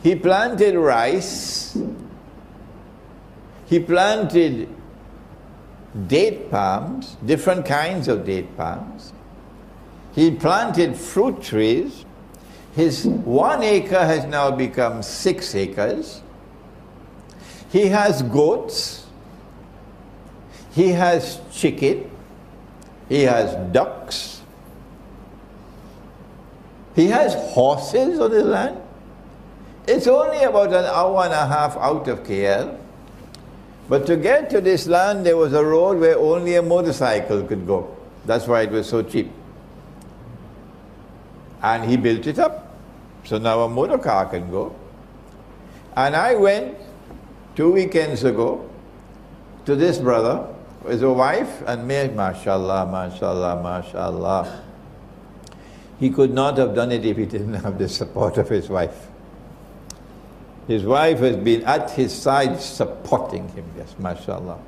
He planted rice. He planted date palms, different kinds of date palms. He planted fruit trees. His 1 acre has now become 6 acres. He has goats. He has chicken. He has ducks. He has horses on his land. It's only about an hour and a half out of KL. But to get to this land, there was a road where only a motorcycle could go. That's why it was so cheap. And he built it up. So now a motor car can go. And I went 2 weekends ago to this brother, his wife, and me, mashallah, mashallah, mashallah. He could not have done it if he didn't have the support of his wife. His wife has been at his side supporting him, yes, mashallah.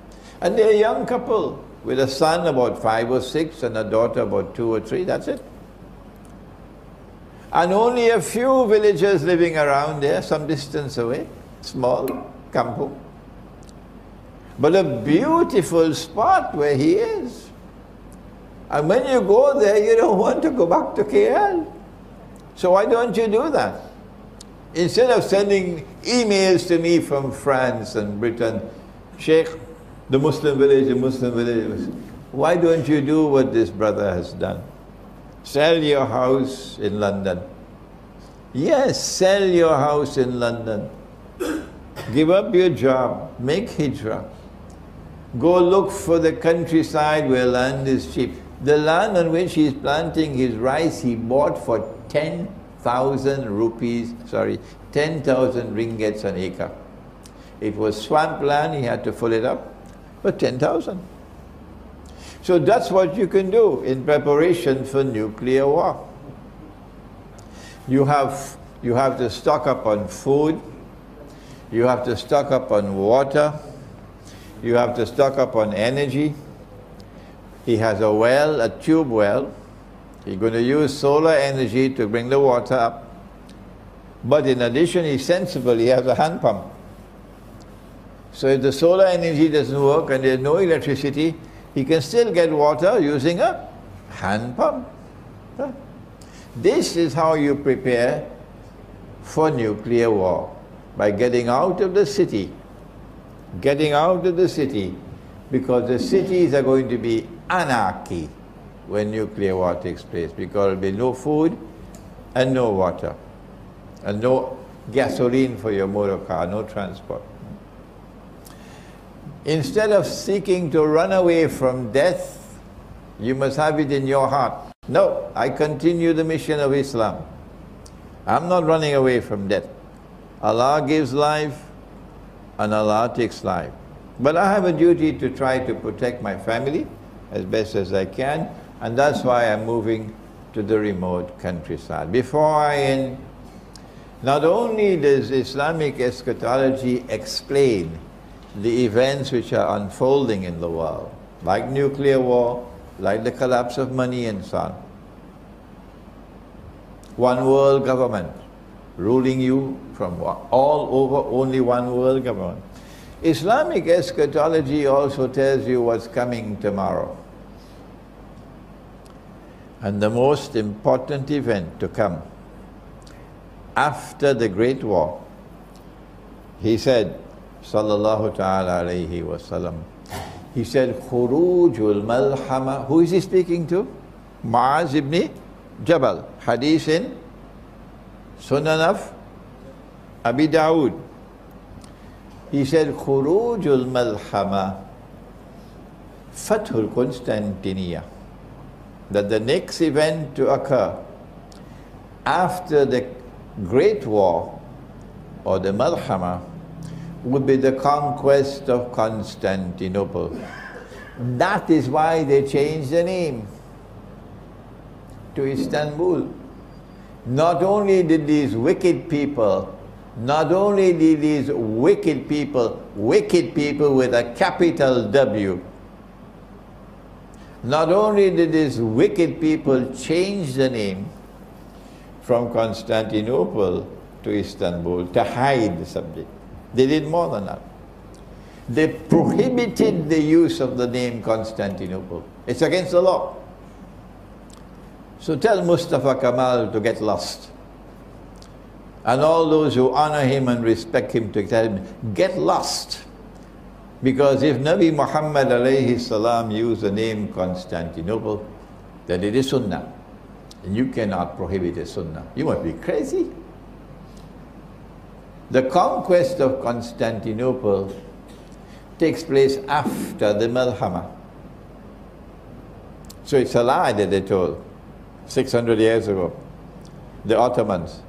And they're a young couple with a son about 5 or 6 and a daughter about 2 or 3, that's it. And only a few villagers living around there, some distance away, small kampung. But a beautiful spot where he is. And when you go there, you don't want to go back to KL. So why don't you do that? Instead of sending emails to me from France and Britain, Sheikh, the Muslim village, why don't you do what this brother has done? Sell your house in London. Yes, sell your house in London. Give up your job, make hijrah. Go look for the countryside where land is cheap. The land on which he is planting his rice, he bought for 10,000 rupees, 10,000 ringgits an acre. It was swamp land, he had to fill it up for 10,000. So that's what you can do in preparation for nuclear war. You have to stock up on food, you have to stock up on water, you have to stock up on energy. He has a well, a tube well. He's going to use solar energy to bring the water up. But in addition, he's sensible, he has a hand pump. So if the solar energy doesn't work and there's no electricity, he can still get water using a hand pump. This is how you prepare for nuclear war, by getting out of the city. Getting out of the city, because the cities are going to be anarchy when nuclear war takes place, because there will be no food and no water and no gasoline for your motor car, no transport. Instead of seeking to run away from death, you must have it in your heart. No, I continue the mission of Islam. I'm not running away from death. Allah gives life and Allah takes life. But I have a duty to try to protect my family as best as I can, and that's why I'm moving to the remote countryside. Before I end, not only does Islamic eschatology explain the events which are unfolding in the world, like nuclear war, like the collapse of money and so on. One world government ruling you from all over, only one world government. Islamic eschatology also tells you what's coming tomorrow. And the most important event to come after the Great War, he said, sallallahu ta'ala alayhi wa sallam. He said, Khurujul Malhama. Who is he speaking to? Mu'az ibn Jabal. Hadith in Sunan of Abi Dawood. He said, Khurujul Malhama, Fathul Constantinia. That the next event to occur after the Great War or the Malhama would be the conquest of Constantinople. That is why they changed the name to Istanbul. Not only did these wicked people wicked people with a capital W, not only did these wicked people change the name from Constantinople to Istanbul to hide the subject, they did more than that. They prohibited the use of the name Constantinople. It's against the law. So tell Mustafa Kamal to get lost. And all those who honor him and respect him to tell him, get lost. Because if Nabi Muhammad alayhi salam used the name Constantinople, then it is Sunnah. And you cannot prohibit a Sunnah. You must be crazy. The conquest of Constantinople takes place after the Malhama. So it's a lie that they told 600 years ago, the Ottomans.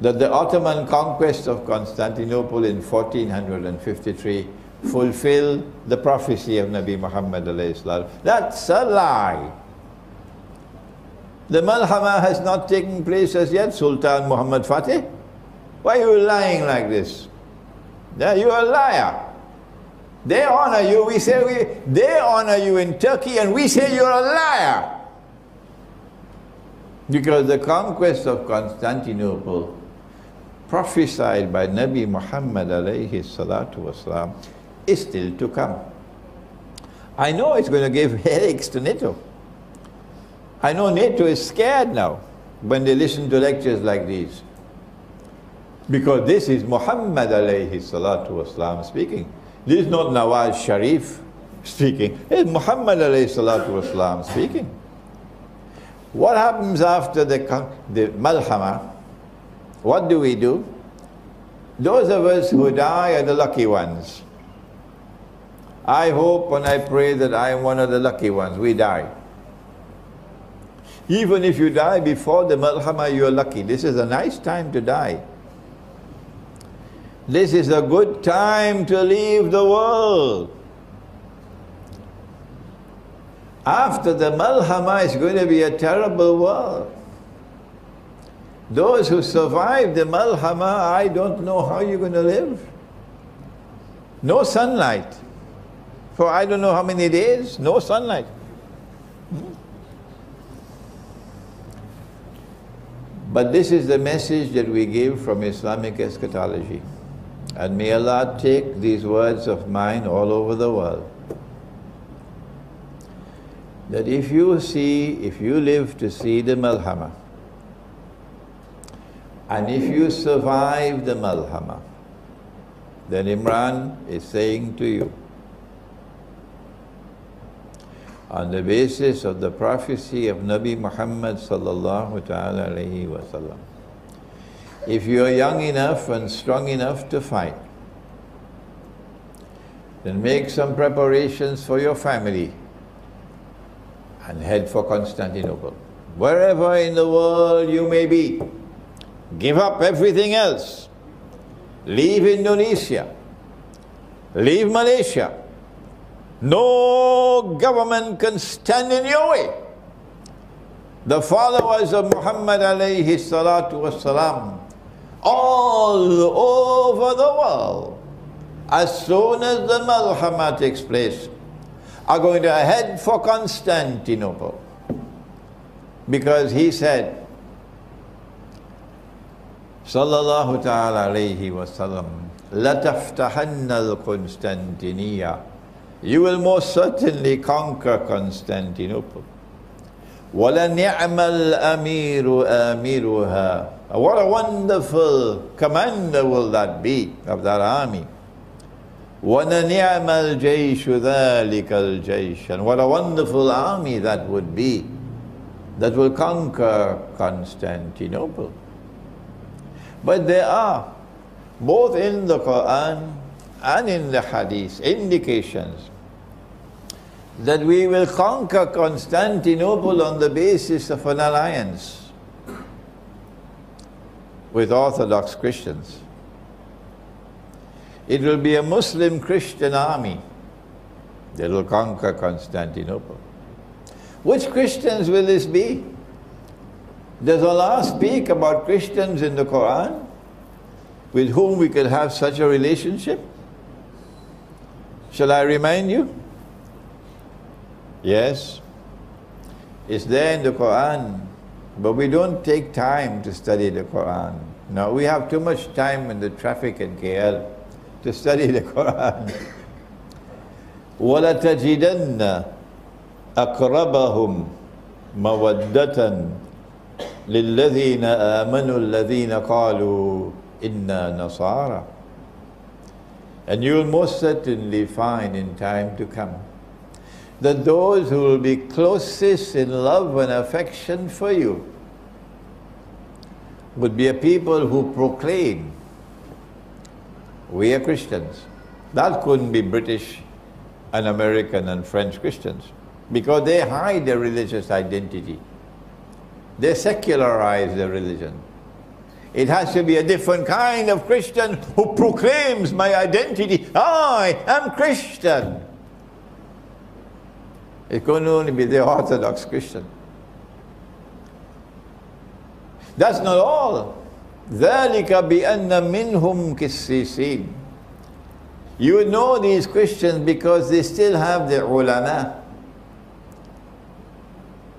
That the Ottoman conquest of Constantinople in 1453 fulfilled the prophecy of Nabi Muhammad alayhi salam. That's a lie. The Malhama has not taken place as yet, Sultan Muhammad Fateh. Why are you lying like this? Yeah, you're a liar. They honor you, they honor you in Turkey, and we say you're a liar. Because the conquest of Constantinople, prophesied by Nabi Muhammad alayhi salatu wasalam, is still to come. I know it's going to give headaches to NATO. I know NATO is scared now when they listen to lectures like these. Because this is Muhammad alayhi salatu wasalam speaking. This is not Nawaz Sharif speaking. It's Muhammad alayhi salatu wasalam speaking. What happens after the Malhama? What do we do? Those of us who die are the lucky ones. I hope and I pray that I am one of the lucky ones. We die. Even if you die before the Malhama, you are lucky. This is a nice time to die. This is a good time to leave the world. After the Malhama, it's going to be a terrible world. Those who survive the Malhama, I don't know how you're going to live. No sunlight. For I don't know how many days, no sunlight. But this is the message that we give from Islamic eschatology. And may Allah take these words of mine all over the world. That if you live to see the Malhama, and if you survive the Malhama, then Imran is saying to you, on the basis of the prophecy of Nabi Muhammad sallallahu ta'ala alayhi wa sallam, if you are young enough and strong enough to fight, then make some preparations for your family and head for Constantinople. Wherever in the world you may be, give up everything else. Leave Indonesia. Leave Malaysia. No government can stand in your way. The followers of Muhammad alayhi salatu wasalam, all over the world, as soon as the Malhama takes place, are going to head for Constantinople. Because he said, sallallahu ta'ala alayhi wa sallam, لَتَفْتَحَنَّ الْقُنْسْتَنْتِنِيَّةِ, you will most certainly conquer Constantinople. وَلَنِعْمَ الْأَمِيرُ آمِرُهَا, what a wonderful commander will that be of that army. وَنَنِعْمَ الْجَيْشُ ذَلِكَ الْجَيْشُ. And what a wonderful army that would be, that will conquer Constantinople. But there are, both in the Quran and in the Hadith, indications that we will conquer Constantinople on the basis of an alliance with Orthodox Christians. It will be a Muslim Christian army that will conquer Constantinople. Which Christians will this be? Does Allah speak about Christians in the Quran with whom we could have such a relationship? Shall I remind you? Yes, it's there in the Quran, but we don't take time to study the Quran. No, we have too much time in the traffic in KL to study the Quran. وَلَتَجِدَنَّ أَقْرَبَهُمْ مَوَدَّةً لِلَّذِينَ آمَنُوا الَّذِينَ قَالُوا إِنَّا نَصَارَى. And you will most certainly find in time to come that those who will be closest in love and affection for you would be a people who proclaim, we are Christians. That couldn't be British and American and French Christians, because they hide their religious identity. They secularize their religion. It has to be a different kind of Christian who proclaims my identity. I am Christian. It can only be the Orthodox Christian. That's not all. ذَلِكَ بِأَنَّ مِنْهُمْ كِسِّيسِينَ. You know these Christians because they still have the ulama.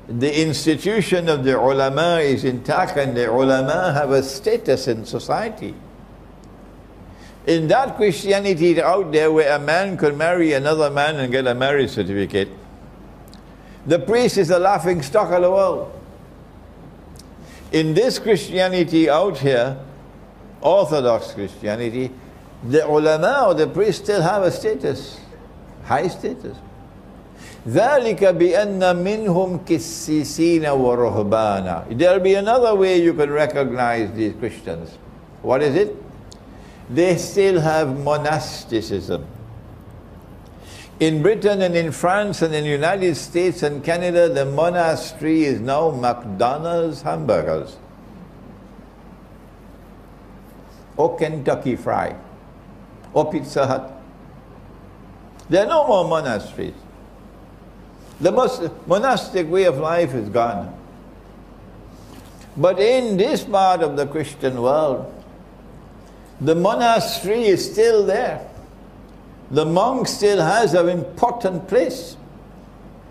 The institution of the ulama is intact, and the ulama have a status in society. In that Christianity out there where a man could marry another man and get a marriage certificate, the priest is the laughing stock of the world. In this Christianity out here, Orthodox Christianity, the ulama or the priest still have a status, high status. ذَلِكَ بِأَنَّ مِنْهُمْ كِسِّيسِينَ وَرُهْبَانًا. There'll be another way you can recognize these Christians. What is it? They still have monasticism. In Britain and in France and in the United States and Canada, the monastery is now McDonald's hamburgers, or Kentucky Fry, or Pizza Hut. There are no more monasteries. The monastic way of life is gone. But in this part of the Christian world, the monastery is still there. The monk still has an important place.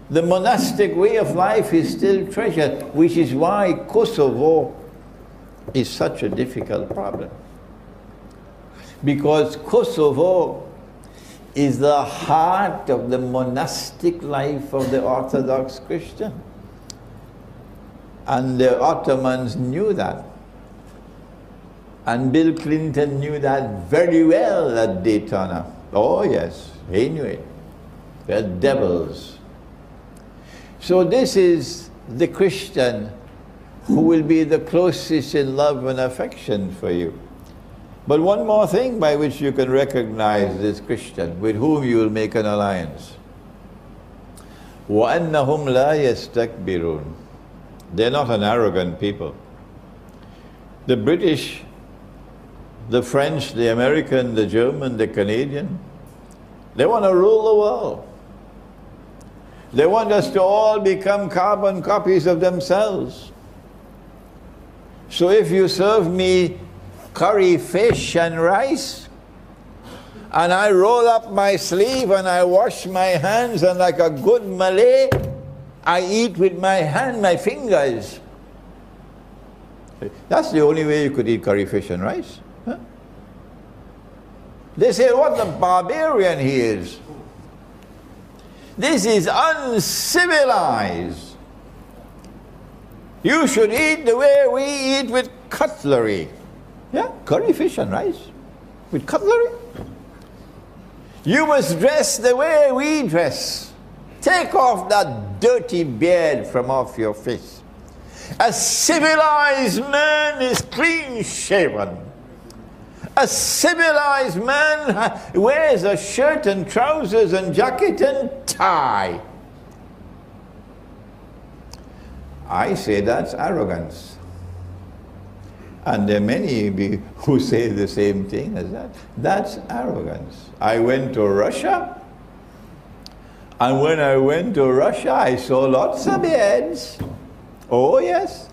The monastic way of life is still treasured, which is why Kosovo is such a difficult problem. Because Kosovo is the heart of the monastic life of the Orthodox Christian. And the Ottomans knew that. And Bill Clinton knew that very well at Daytona. Oh yes, he knew it. They're devils. So this is the Christian who will be the closest in love and affection for you. But one more thing by which you can recognize this Christian with whom you will make an alliance. وَأَنَّهُمْ لَا يَسْتَكْبِرُونَ. They're not an arrogant people. The British, the French, the American, the German, the Canadian, they want to rule the world. They want us to all become carbon copies of themselves. So if you serve me curry fish and rice, and I roll up my sleeve and I wash my hands, and like a good Malay, I eat with my hand, my fingers. That's the only way you could eat curry fish and rice. Huh? They say, what a barbarian he is. This is uncivilized. You should eat the way we eat, with cutlery. Yeah, curry fish and rice with cutlery. You must dress the way we dress. Take off that dirty beard from off your face. A civilized man is clean shaven. A civilized man wears a shirt and trousers and jacket and tie. I say that's arrogance. And there are many who say the same thing as that. That's arrogance. I went to Russia, and when I went to Russia, I saw lots of beards. Oh yes,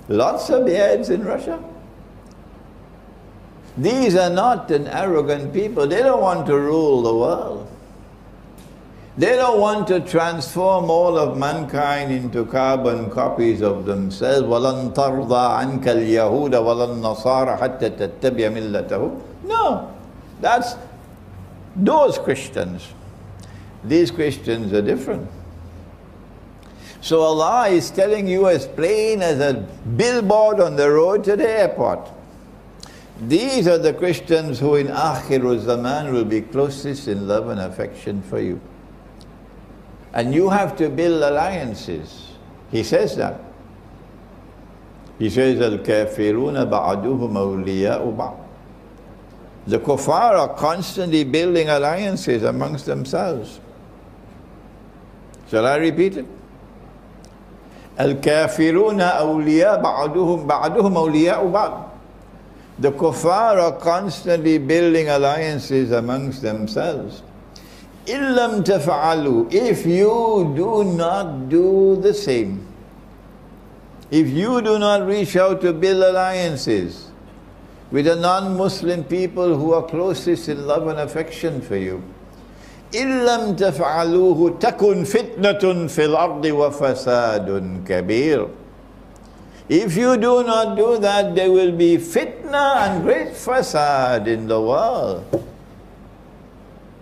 lots of beards in Russia. These are not an arrogant people. They don't want to rule the world. They don't want to transform all of mankind into carbon copies of themselves. وَلَن تَرْضَى عَنْكَ الْيَهُودَ وَلَا النَّصَارَ حَتَّى تَتَّبِعَ مِلَّتَهُ. No, that's those Christians. These Christians are different. So Allah is telling you as plain as a billboard on the road to the airport. These are the Christians who in Akhirul Zaman will be closest in love and affection for you. And you have to build alliances. He says that. He says, Al-kafiruna ba'aduhum awliya'u ba'd. The kuffar are constantly building alliances amongst themselves. Shall I repeat it? Al-kafiruna awliya ba'aduhum awliya'u ba'd. The kuffar are constantly building alliances amongst themselves. Illam tafa'alu, if you do not do the same, if you do not reach out to build alliances with the non-Muslim people who are closest in love and affection for you, illam tafa'aluhu takun fitnatun fil ardi wa fasadun kabir. If you do not do that, there will be fitna and great fasad in the world.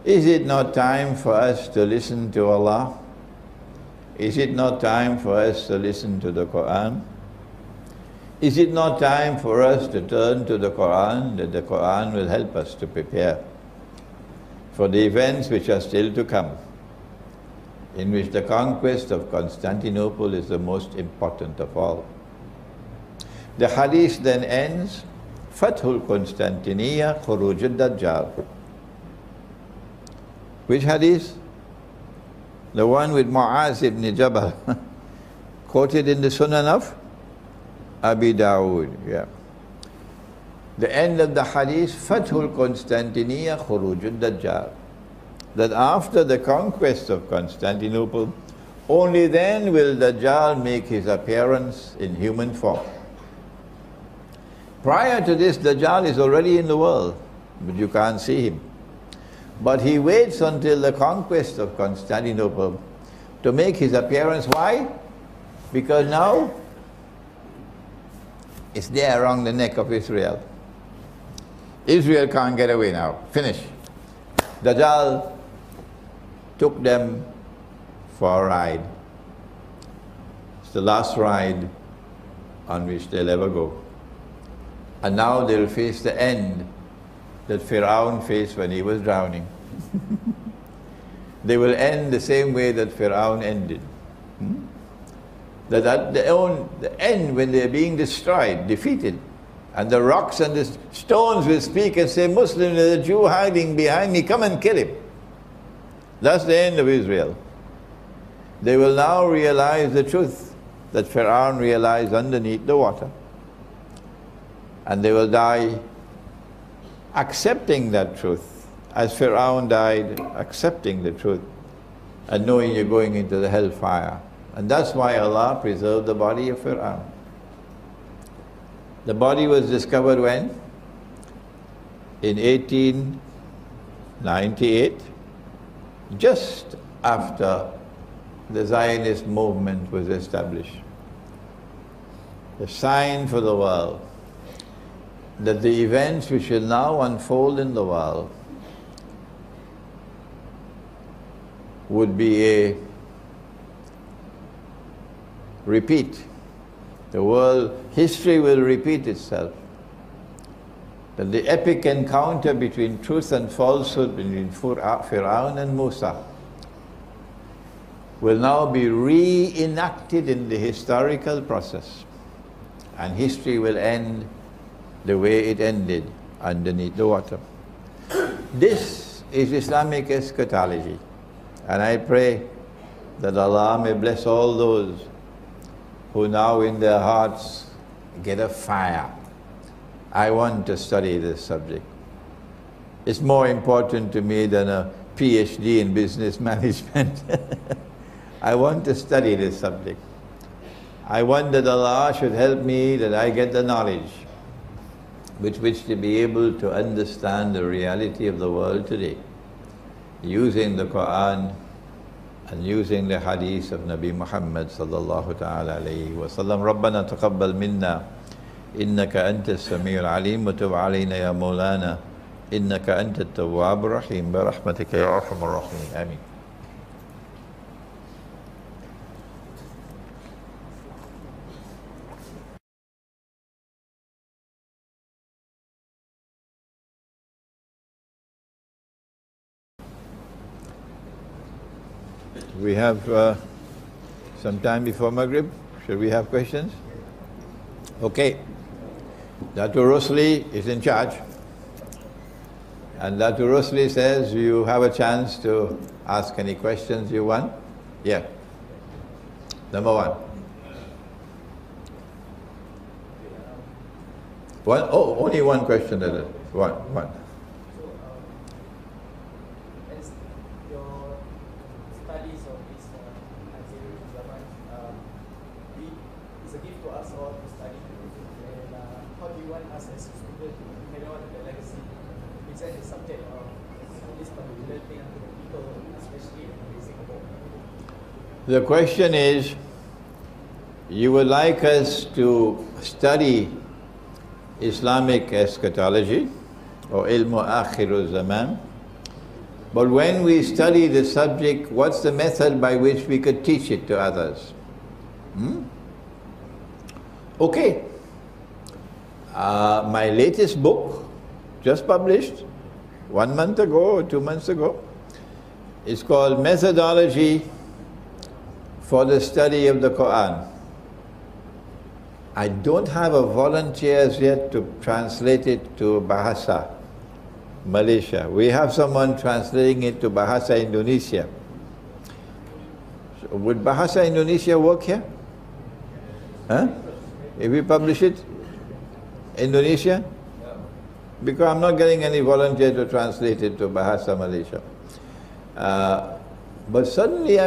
Is it not time for us to listen to Allah? Is it not time for us to listen to the Quran? Is it not time for us to turn to the Quran, that the Quran will help us to prepare for the events which are still to come, in which the conquest of Constantinople is the most important of all. The hadith then ends, Fathul Constantiniya Khuruj ad-Dajjal. Which hadith? The one with Mu'az ibn Jabal, quoted in the Sunan of Abi Dawood. Yeah. The end of the hadith, Fathul Constantiniya Khuruj ad-Dajjal. That after the conquest of Constantinople, only then will Dajjal make his appearance in human form. Prior to this, Dajjal is already in the world, but you can't see him. But he waits until the conquest of Constantinople to make his appearance. Why? Because now it's there around the neck of Israel. Israel can't get away now. Finish. Dajjal took them for a ride. It's the last ride on which they'll ever go. And now they'll face the end that Fir'aun faced when he was drowning. They will end the same way that Fir'aun ended. That at the end, when they're being destroyed, defeated, and the rocks and the stones will speak and say, Muslim, there's a Jew hiding behind me, come and kill him. That's the end of Israel. They will now realize the truth that Fir'aun realized underneath the water. And they will die accepting that truth, as Fir'aun died accepting the truth and knowing you're going into the hellfire. And that's why Allah preserved the body of Fir'aun. The body was discovered when? In 1898, just after the Zionist movement was established. The sign for the world that the events which will now unfold in the world would be a repeat. The world history will repeat itself. that the epic encounter between truth and falsehood between Fir'aun and Musa will now be reenacted in the historical process, and history will end the way it ended, underneath the water. This is Islamic eschatology, and I pray that Allah may bless all those who now in their hearts get a fire. I want to study this subject. It's more important to me than a PhD in business management. I want to study this subject. I want that Allah should help me, that I get the knowledge with which to be able to understand the reality of the world today, using the Quran and using the hadith of Nabi Muhammad sallallahu ta'ala alayhi wa sallam. رَبَّنَا تَقَبَّلْ مِنَّا إِنَّكَ أَنْتَ السَّمِيعُ الْعَلِيمُ وَتُبْ عَلَيْنَا يَا مَوْلَانَا إِنَّكَ أَنْتَ التَّوَّابُ الرَّحِيمُ بِرَحْمَتِكَ يَا أَرْحَمَ الرَّاحِمِينَ. Ameen. We have some time before Maghrib. Should we have questions? Okay. Dr. Rosli is in charge. And Dr. Rosli says you have a chance to ask any questions you want. Yeah. Number one. Only one question. One. The question is, you would like us to study Islamic eschatology or ilmu akhiru zaman, but when we study the subject, what's the method by which we could teach it to others? Okay. My latest book, just published 1 month ago or 2 months ago, is called Methodology for the Study of the Quran. I don't have a volunteer as yet to translate it to Bahasa, Malaysia. We have someone translating it to Bahasa Indonesia. So would Bahasa Indonesia work here? Huh? If we publish it? Indonesia? Because I'm not getting any volunteer to translate it to Bahasa Malaysia. But suddenly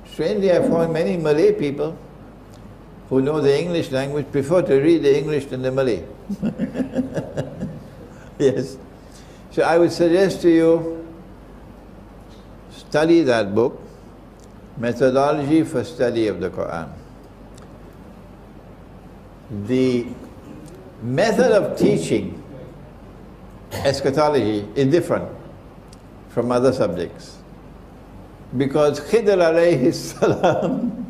strangely I found many Malay people who know the English language prefer to read the English than the Malay. Yes. So I would suggest to you, study that book, Methodology for Study of the Quran. The method of teaching eschatology is different from other subjects, because Khidr alayhi salam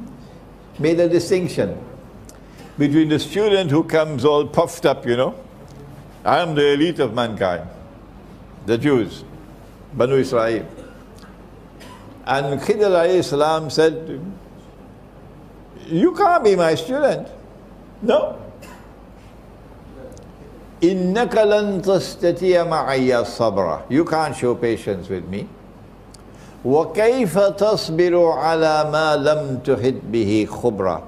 made a distinction between the student who comes all puffed up, I am the elite of mankind, the Jews, Banu Israel. And Khidr alayhi salam said, you can't be my student. No. إِنَّكَ لَن تَسْتَطِيعَ مَعَيَّ الصَّبْرَ. You can't show patience with me. وَكَيْفَ تَصْبِرُ عَلَى مَا لَمْ تُحِطْ بِهِ خُبْرًا.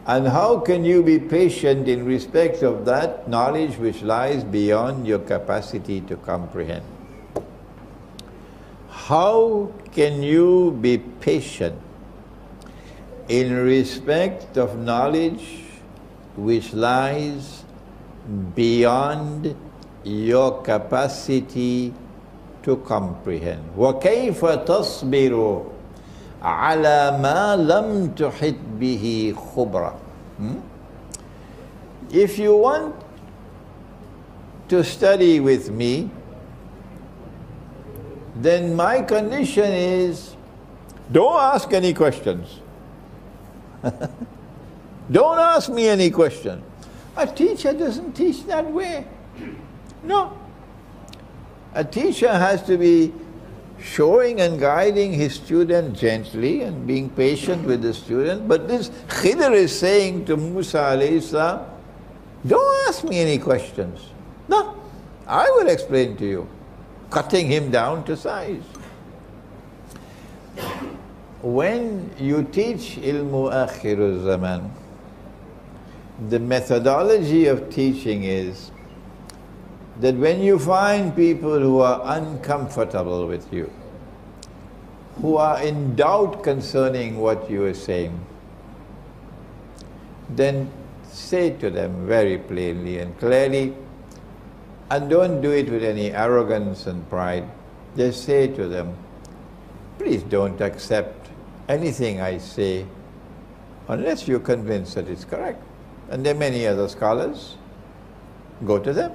And how can you be patient in respect of that knowledge which lies beyond your capacity to comprehend? How can you be patient in respect of knowledge which lies beyond your capacity to comprehend? وَكَيْفَ تَصْبِرُ عَلَى مَا لَمْ تُحِطْ بِهِ خُبْرًا. If you want to study with me, then my condition is, don't ask any questions. Don't ask me any question. A teacher doesn't teach that way. No. A teacher has to be showing and guiding his student gently and being patient with the student. But this Khidr is saying to Musa alayhi salam, don't ask me any questions. No, I will explain to you, cutting him down to size. When you teach ilmu akhirul zaman, the methodology of teaching is that when you find people who are uncomfortable with you, who are in doubt concerning what you are saying, then say to them very plainly and clearly, and don't do it with any arrogance and pride. Just say to them, please don't accept anything I say unless you're convinced that it's correct. And there are many other scholars. Go to them.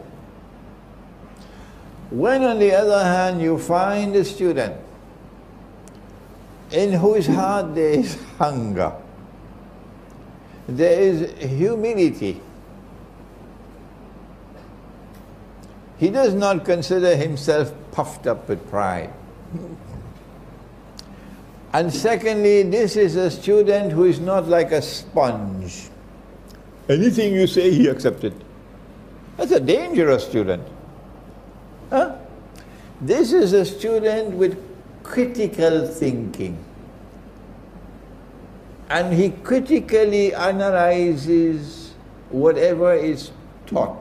When, on the other hand, you find a student in whose heart there is hunger, there is humility, he does not consider himself puffed up with pride. And secondly, this is a student who is not like a sponge. Anything you say, he accepts it. That's a dangerous student. Huh? This is a student with critical thinking. And he critically analyzes whatever is taught.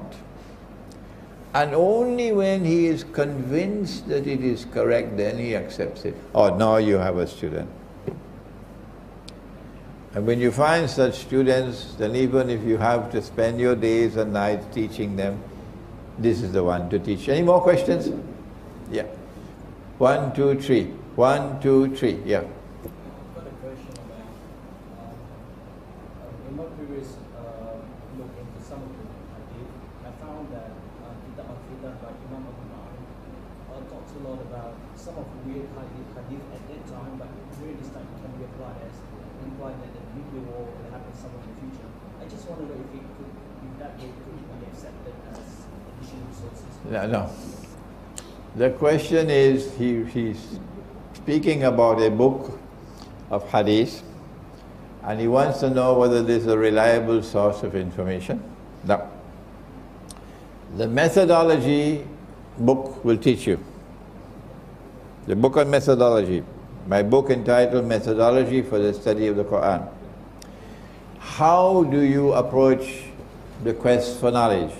And only when he is convinced that it is correct, then he accepts it. Oh, now you have a student. And when you find such students, then even if you have to spend your days and nights teaching them, this is the one to teach. Any more questions? Yeah. 1, 2, 3. 1, 2, 3. Yeah. I've got a question about, in my previous look into some of the hadith, I found that Kitab al-Fiqh by Imam talks a lot about some of the weird hadith at that time, but during this time it can be applied as implied that the nuclear war will happen somewhere in the future. I just want to know if it could, if that way could be accepted as additional resources. No. The question is, he's speaking about a book of hadith, and he wants to know whether this is a reliable source of information. No. The methodology book will teach you. The book on methodology. My book entitled Methodology for the Study of the Quran. How do you approach the quest for knowledge?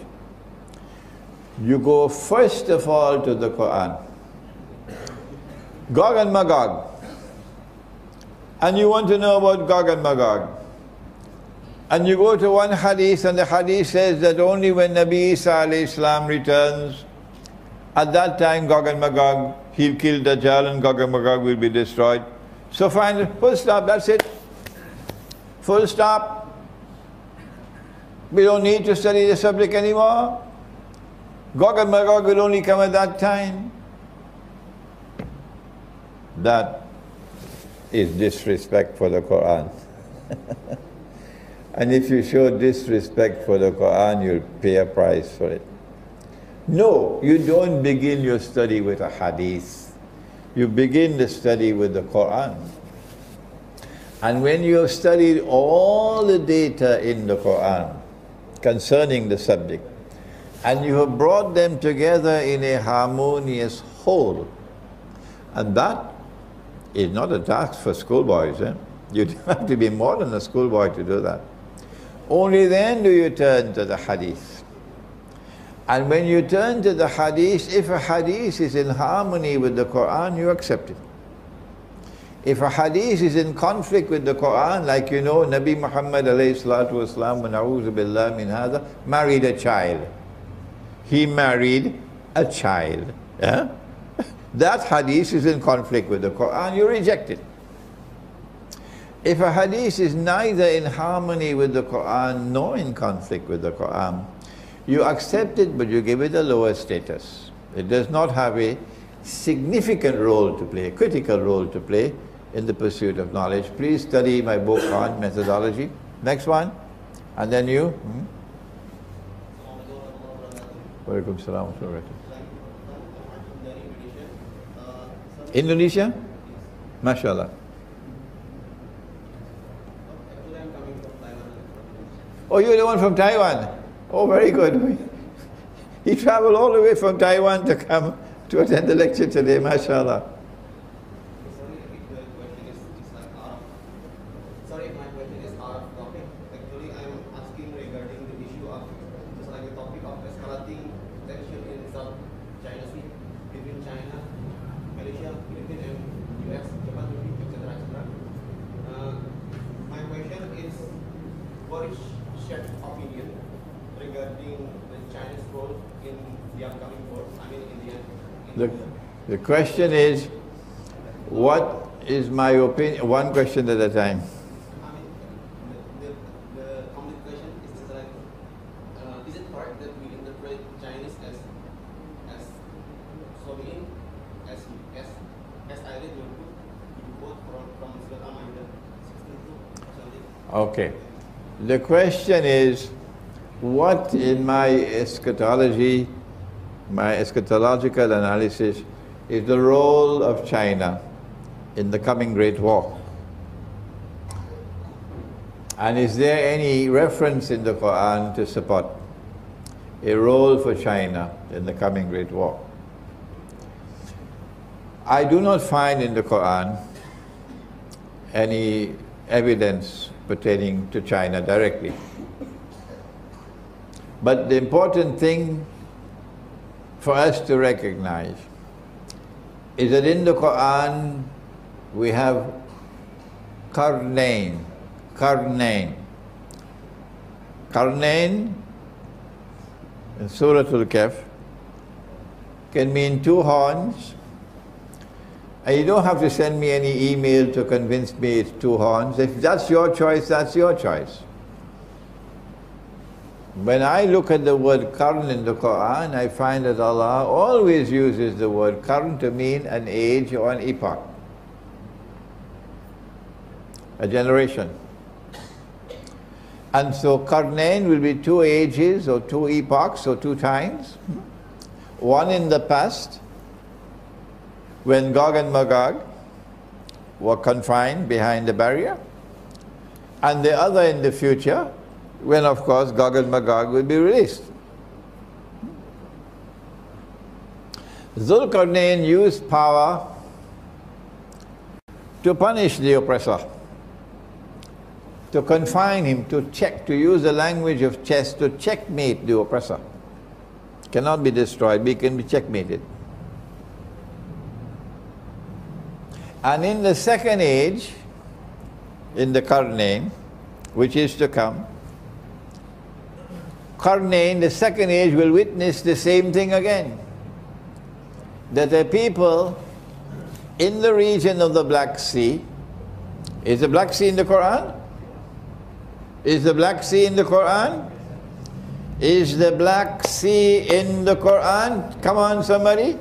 You go first of all to the Quran. Gog and Magog. And you want to know about Gog and Magog. And you go to one hadith, and the hadith says that only when Nabi Isa alayhi salam returns, at that time Gog and Magog, he'll kill Dajjal and Gog and Magog will be destroyed. So fine, full stop, that's it. Full stop. We don't need to study the subject anymore. Gog and Magog will only come at that time. That is disrespect for the Quran. And if you show disrespect for the Quran, you'll pay a price for it. No, you don't begin your study with a hadith. You begin the study with the Quran. And when you have studied all the data in the Quran concerning the subject, and you have brought them together in a harmonious whole, and that is not a task for schoolboys. You have to be more than a schoolboy to do that. Only then do you turn to the hadith. And when you turn to the hadith, if a hadith is in harmony with the Quran, you accept it. If a hadith is in conflict with the Quran, like you know, Nabi Muhammad alayhi salatu wasalam, na'udhu billah min hadha, married a child. He married a child. Yeah? That hadith is in conflict with the Quran, you reject it. If a hadith is neither in harmony with the Quran nor in conflict with the Quran, you accept it, but you give it a lower status. It does not have a significant role to play, a critical role to play in the pursuit of knowledge. Please study my book on methodology. Next one. And then you. Walaikum salam wa rahmatullah. Indonesia? MashaAllah. Oh, you're the one from Taiwan? Oh, very good. He traveled all the way from Taiwan to come to attend the lecture today, MashaAllah. Sorry, my question is out of topic. Actually, I'm asking regarding the issue of, just like the topic of escalating tension in South China Sea, between China, Malaysia, Philippines, and US, Japan, etc., etc. My question is, what is shared opinion regarding the Chinese role in the upcoming war? I mean, in the end. The question is, what is my opinion? One question at a time. I mean, the complete question is just like, is it correct that we interpret Chinese as so meaning as I read your book, you quote from Surat Al-Ma'idah 62 or something? Okay. The question is, what in my eschatology, my eschatological analysis, is the role of China in the coming Great War? And is there any reference in the Quran to support a role for China in the coming Great War? I do not find in the Quran any evidence pertaining to China directly. But the important thing for us to recognize is that in the Quran we have Qarnayn. Qarnayn in Surah Al-Kahf can mean two horns. And you don't have to send me any email to convince me it's two horns. If that's your choice, that's your choice. When I look at the word qarn in the Quran, I find that Allah always uses the word qarn to mean an age or an epoch, a generation. And so Qarnayn will be two ages or two epochs or two times. One in the past, when Gog and Magog were confined behind the barrier, and the other in the future, when of course Gog and Magog will be released. Zulqarnain used power to punish the oppressor, to confine him, to use the language of chess, to checkmate the oppressor. Cannot be destroyed, but he can be checkmated. And in the second age, in the Qarnayn, which is to come, Qarnayn, the second age, will witness the same thing again. That the people in the region of the Black Sea, is the Black Sea in the Quran? Is the Black Sea in the Quran? Is the Black Sea in the Quran? Come on, somebody.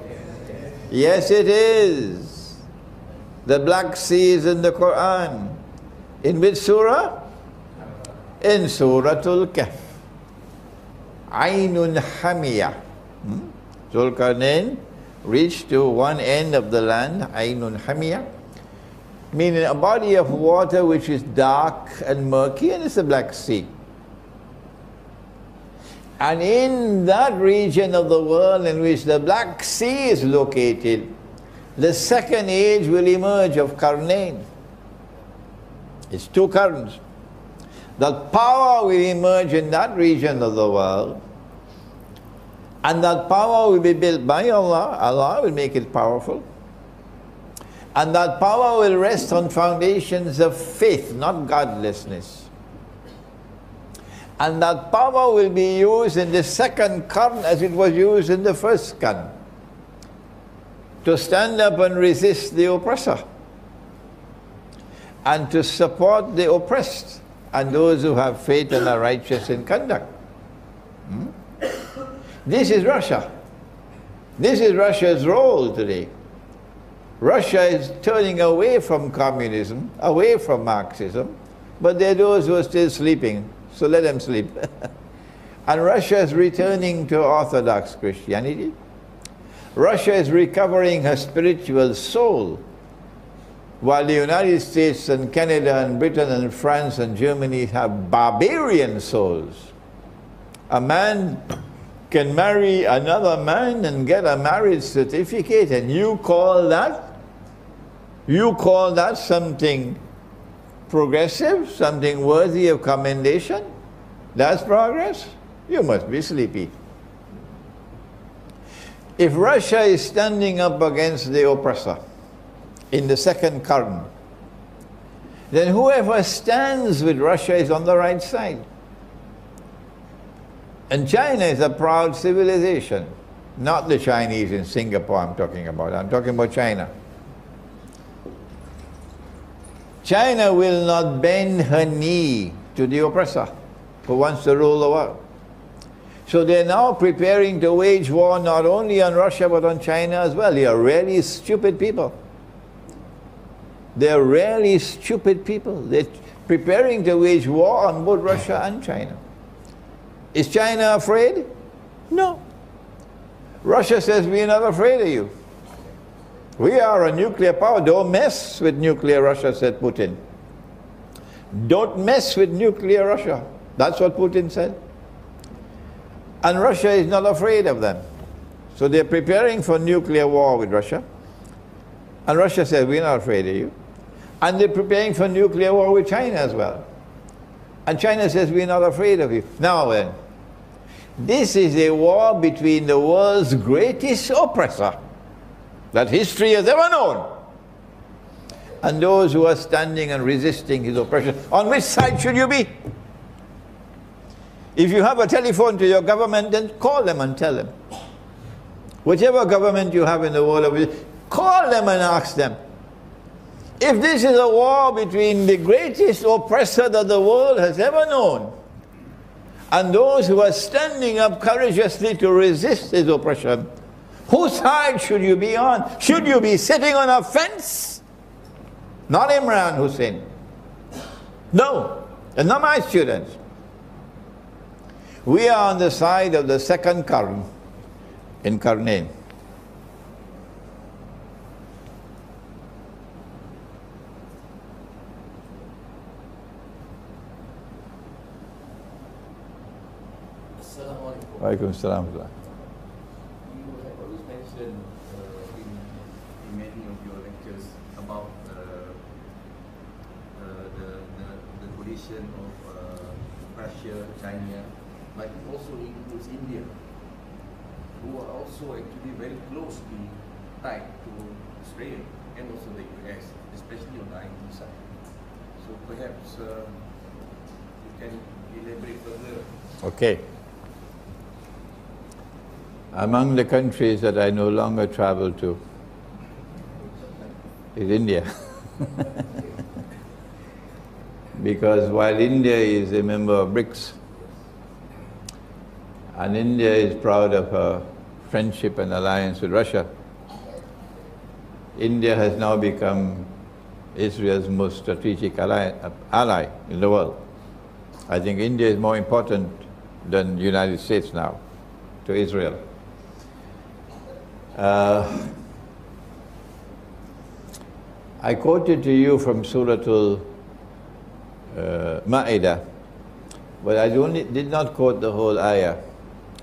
Yes, it is. The Black Sea is in the Quran. In which surah? In Suratul Kahf. Aynun Hamiyah. Zulqarnain reached to one end of the land, Aynun Hamiyah, meaning a body of water which is dark and murky, and it's the Black Sea. And in that region of the world in which the Black Sea is located, the second age will emerge of Qarnayn. It's two currents. That power will emerge in that region of the world, and that power will be built by Allah. Allah will make it powerful. And that power will rest on foundations of faith, not godlessness. And that power will be used in the second qarn as it was used in the first qarn, to stand up and resist the oppressor, and to support the oppressed and those who have faith and are righteous in conduct. This is Russia. This is Russia's role today. Russia is turning away from communism, away from Marxism, but there are those who are still sleeping, so let them sleep. And Russia is returning to Orthodox Christianity. Russia is recovering her spiritual soul, while the United States and Canada and Britain and France and Germany have barbarian souls. A man can marry another man and get a marriage certificate, and you call that something progressive, something worthy of commendation? That's progress? You must be sleepy. If Russia is standing up against the oppressor in the second current, then whoever stands with Russia is on the right side. And China is a proud civilization. Not the Chinese in Singapore I'm talking about. I'm talking about China. China will not bend her knee to the oppressor who wants to rule the world. So they're now preparing to wage war not only on Russia but on China as well. They are really stupid people. They're really stupid people. They're preparing to wage war on both Russia and China. Is China afraid? No. Russia says, we're not afraid of you. We are a nuclear power. Don't mess with nuclear Russia, said Putin. Don't mess with nuclear Russia. That's what Putin said. And Russia is not afraid of them. So they're preparing for nuclear war with Russia. And Russia says, we're not afraid of you. And they're preparing for nuclear war with China as well. And China says, we're not afraid of you. Now then, this is a war between the world's greatest oppressor that history has ever known, and those who are standing and resisting his oppression. On which side should you be? If you have a telephone to your government, then call them and tell them. Whichever government you have in the world, call them and ask them. If this is a war between the greatest oppressor that the world has ever known, and those who are standing up courageously to resist his oppression, whose side should you be on? Should you be sitting on a fence? Not Imran Hosein. No, and not my students. We are on the side of the second Qarn in Qarnain. Walaikum salam. You have always mentioned in many of your lectures about the coalition of Russia, China, but it also includes India, who are also actually very closely tied to Israel and also the US, especially on the IT side. So perhaps you can elaborate further. Okay. Among the countries that I no longer travel to is India. Because while India is a member of BRICS, and India is proud of her friendship and alliance with Russia, India has now become Israel's most strategic ally in the world. I think India is more important than the United States now to Israel. I quoted to you from Surah Al-Ma'idah, but I did not quote the whole ayah.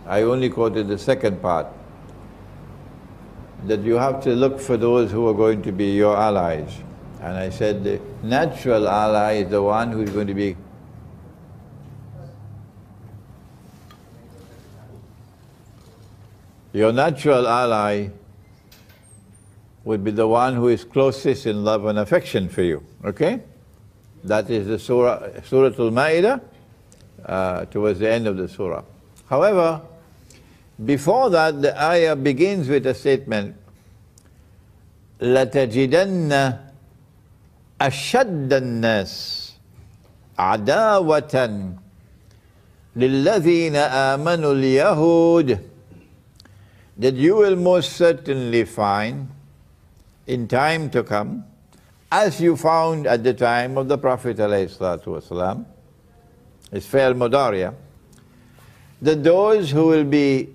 I only quoted the second part, that you have to look for those who are going to be your allies. And I said the natural ally is the one who is going to be your natural ally would be the one who is closest in love and affection for you, okay? That is the Surah Al-Ma'idah, towards the end of the surah. However, before that, the ayah begins with a statement, لَتَجِدَنَّ أَشَدَّ النَّاسِ عَدَاوَةً لِلَّذِينَ آمَنُوا الْيَهُودِ, that you will most certainly find in time to come, as you found at the time of the Prophet ﷺ, his fair Mudaria, that those who will be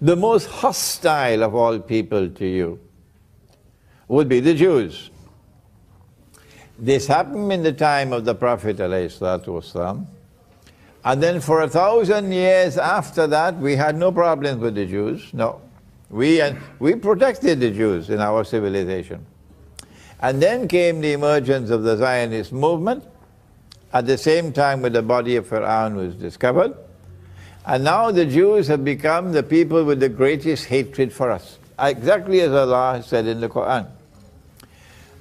the most hostile of all people to you would be the Jews. This happened in the time of the Prophet ﷺ, and then for 1,000 years after that we had no problems with the Jews. No, we protected the Jews in our civilization. And then came the emergence of the Zionist movement at the same time when the body of Fir'aun was discovered. And now the Jews have become the people with the greatest hatred for us, exactly as Allah said in the Quran.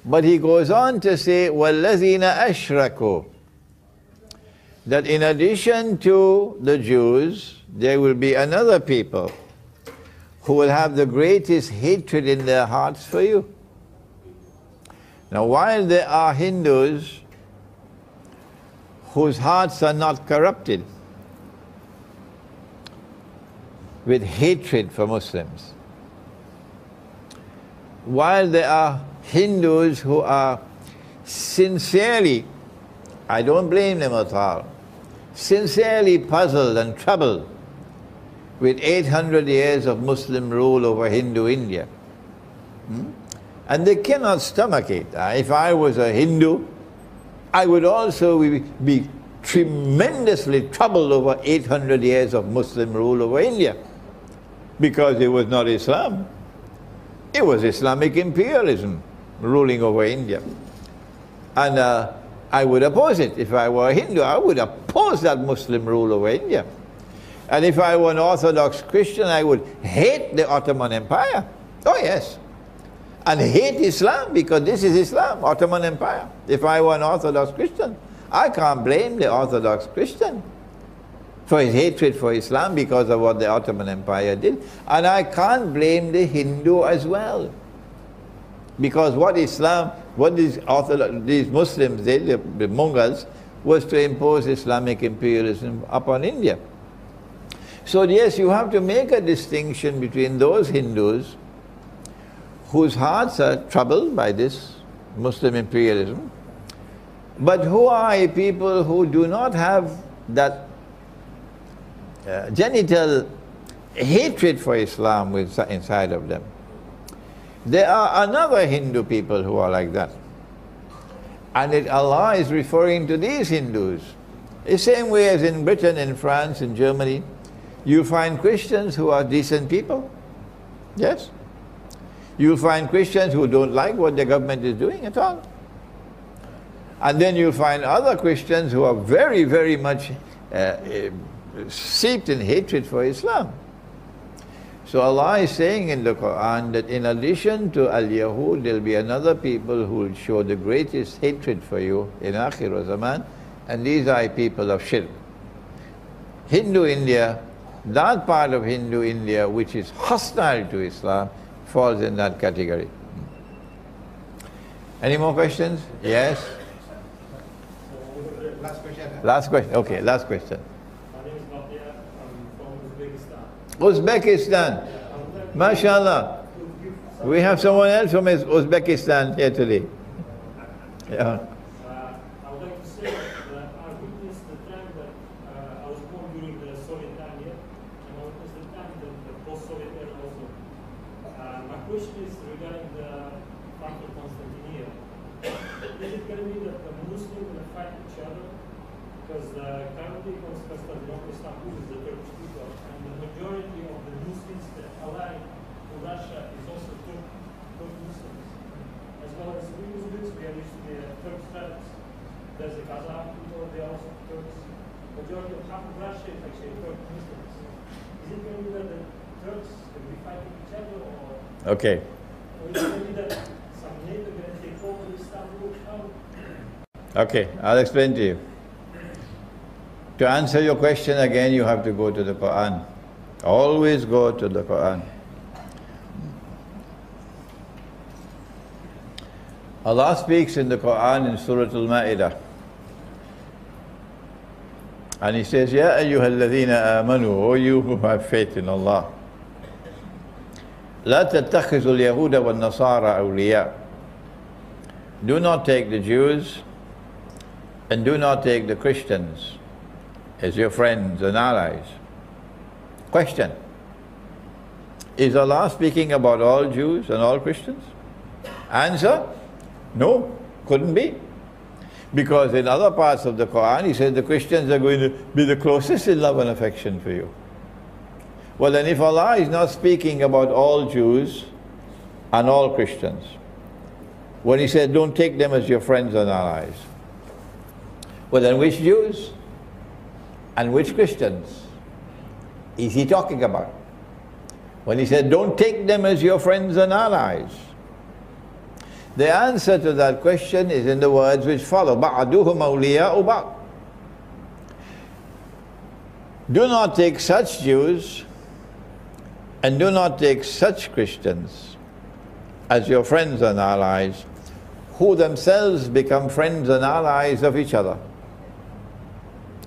But He goes on to say, وَالَّذِينَ أَشْرَكُوا, that in addition to the Jews, there will be another people who will have the greatest hatred in their hearts for you. Now, while there are Hindus whose hearts are not corrupted with hatred for Muslims, while there are Hindus who are sincerely, I don't blame them at all, sincerely puzzled and troubled with 800 years of Muslim rule over Hindu India. And they cannot stomach it. If I was a Hindu, I would also be tremendously troubled over 800 years of Muslim rule over India, because it was not Islam. It was Islamic imperialism ruling over India. And I would oppose it. If I were a Hindu, I would oppose that Muslim rule over India. And if I were an Orthodox Christian, I would hate the Ottoman Empire. Oh yes. And hate Islam, because this is Islam, Ottoman Empire. If I were an Orthodox Christian, I can't blame the Orthodox Christian for his hatred for Islam because of what the Ottoman Empire did. And I can't blame the Hindu as well, because what these Muslims did, the Mongols, was to impose Islamic imperialism upon India. So yes, you have to make a distinction between those Hindus whose hearts are troubled by this Muslim imperialism, but who are a people who do not have that genital hatred for Islam inside of them. There are another Hindu people who are like that. And Allah is referring to these Hindus. The same way as in Britain, in France, in Germany, you find Christians who are decent people. Yes. You'll find Christians who don't like what the government is doing at all. And then you'll find other Christians who are very, very much steeped in hatred for Islam. So Allah is saying in the Quran that in addition to Al-Yahud, there will be another people who will show the greatest hatred for you in Akhir Zaman, and these are people of Shirk. Hindu India, that part of Hindu India which is hostile to Islam, falls in that category. Any more questions? Yes? Last question. Last question. Okay, last question. My name is Mafia. I'm from Uzbekistan. Uzbekistan. MashaAllah. We have someone else from Uzbekistan here today. Yeah. I would like to say that I witnessed the time that I was born during the Soviet time here, and I witnessed the time that the post-Soviet era also. My question is regarding the fight of Constantinople. Is it going to be that the Muslims will fight each other? Because currently Constantinople Istanbul is the Turkish people, and the majority of the Muslims that ally to Russia is also Turk Muslims. As well as we Muslims, we are used to be Turkish tribes. There's the Kazakh people, they are also Turks. Majority of half of Russia is actually Turk Muslims. Is it going to be that the Turks will be fighting each other, or Okay. is it going to be that some NATO going to take over Istanbul? Okay, I'll explain to you. To answer your question again, you have to go to the Quran. Always go to the Quran. Allah speaks in the Quran in Surah Al-Ma'idah. And He says, Ya ayyuhalladhina amanu, O you who have faith in Allah. La tattakhizul yahuda wal nasara awliya. Do not take the Jews and do not take the Christians as your friends and allies. Question. Is Allah speaking about all Jews and all Christians? Answer, no, couldn't be. Because in other parts of the Quran, he said the Christians are going to be the closest in love and affection for you. Well then, if Allah is not speaking about all Jews and all Christians, when he said don't take them as your friends and allies, well then which Jews and which Christians is he talking about? When he said don't take them as your friends and allies, the answer to that question is in the words which follow. بَعْدُهُمْ أَوْلِيَاءُ بَعْضٍ. Do not take such Jews and do not take such Christians as your friends and allies, who themselves become friends and allies of each other.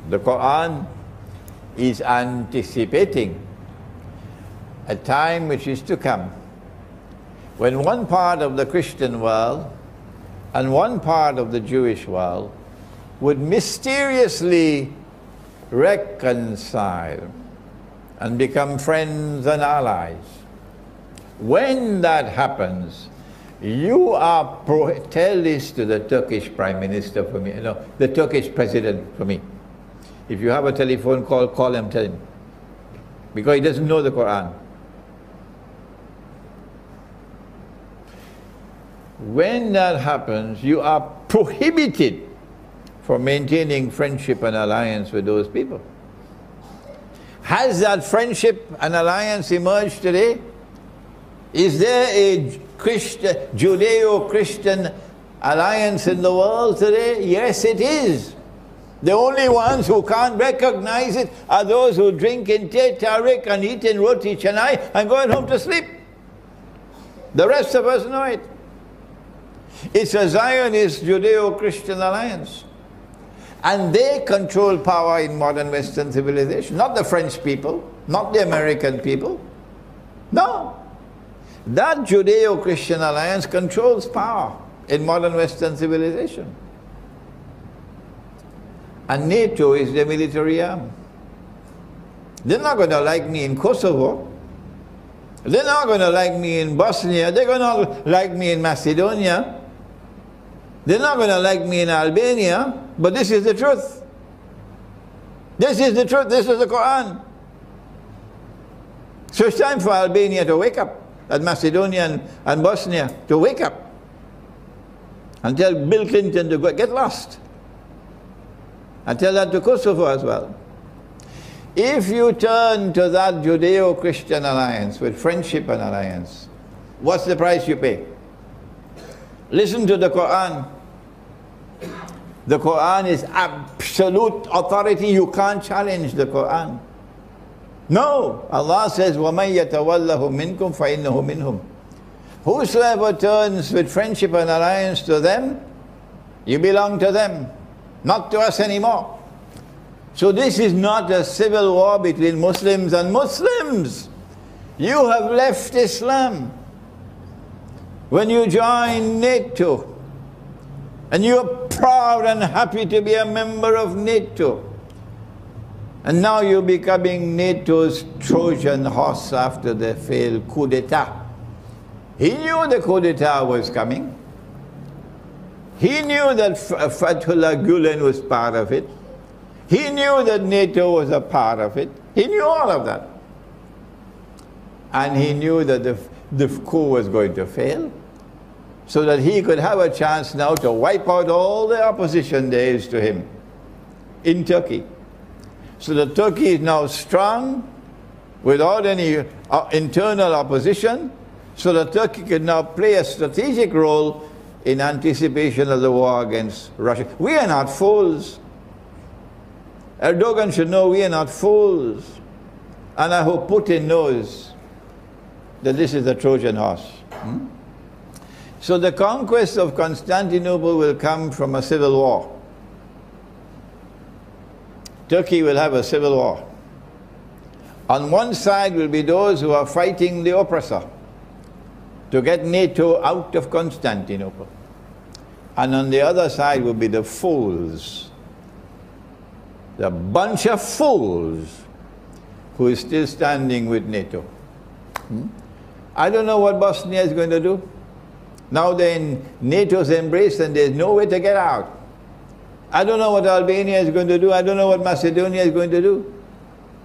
The Quran is anticipating a time which is to come, when one part of the Christian world and one part of the Jewish world would mysteriously reconcile and become friends and allies. When that happens, you are tell this to the Turkish Prime Minister for me, no, the Turkish President for me. If you have a telephone call, call him, tell him. Because he doesn't know the Quran. When that happens, you are prohibited from maintaining friendship and alliance with those people. Has that friendship and alliance emerged today? Is there a Judeo-Christian alliance in the world today? Yes, it is. The only ones who can't recognize it are those who drink in Teh Tarik and eat in Roti Canai and going home to sleep. The rest of us know it. It's a Zionist Judeo-Christian alliance. And they control power in modern Western civilization. Not the French people, not the American people. No. That Judeo-Christian alliance controls power in modern Western civilization. And NATO is the military arm. They're not going to like me in Kosovo. They're not going to like me in Bosnia. They're going to like me in Macedonia. They're not going to like me in Albania. But this is the truth. This is the truth. This is the Quran. So it's time for Albania to wake up, and Macedonia and Bosnia to wake up. And tell Bill Clinton to go, get lost. And tell that to Kosovo as well. If you turn to that Judeo-Christian alliance with friendship and alliance, what's the price you pay? Listen to the Quran. The Quran is absolute authority. You can't challenge the Quran. No. Allah says, وَمَنْ يَتَوَلَّهُ مِنْكُمْ فَإِنَّهُ مِنْهُمْ. Whosoever turns with friendship and alliance to them, you belong to them, not to us anymore. So this is not a civil war between Muslims and Muslims. You have left Islam. When you join NATO, and you're proud and happy to be a member of NATO, and now you're becoming NATO's Trojan horse after the failed coup d'etat. He knew the coup d'etat was coming. He knew that Fethullah Gulen was part of it. He knew that NATO was a part of it. He knew all of that. And he knew that the coup was going to fail, so that he could have a chance now to wipe out all the opposition there is to him in Turkey. So that Turkey is now strong without any internal opposition, so that Turkey can now play a strategic role in anticipation of the war against Russia. We are not fools. Erdogan should know we are not fools. And I hope Putin knows that this is the Trojan horse. So the conquest of Constantinople will come from a civil war. Turkey will have a civil war. On one side will be those who are fighting the oppressor to get NATO out of Constantinople. And on the other side will be the fools, the bunch of fools who is still standing with NATO. I don't know what Bosnia is going to do. Now they're in NATO's embrace and there's no way to get out. I don't know what Albania is going to do. I don't know what Macedonia is going to do.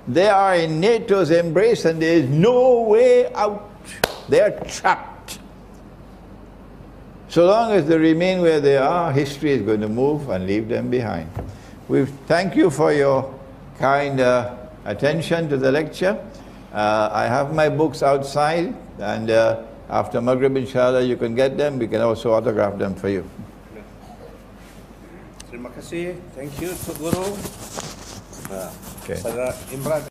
They are in NATO's embrace and there is no way out. They are trapped. So long as they remain where they are, history is going to move and leave them behind. We thank you for your kind attention to the lecture. I have my books outside, and after Maghrib, inshallah, you can get them. We can also autograph them for you. Terima kasih. Thank you, Tuk Guru. Okay. Saudara Imran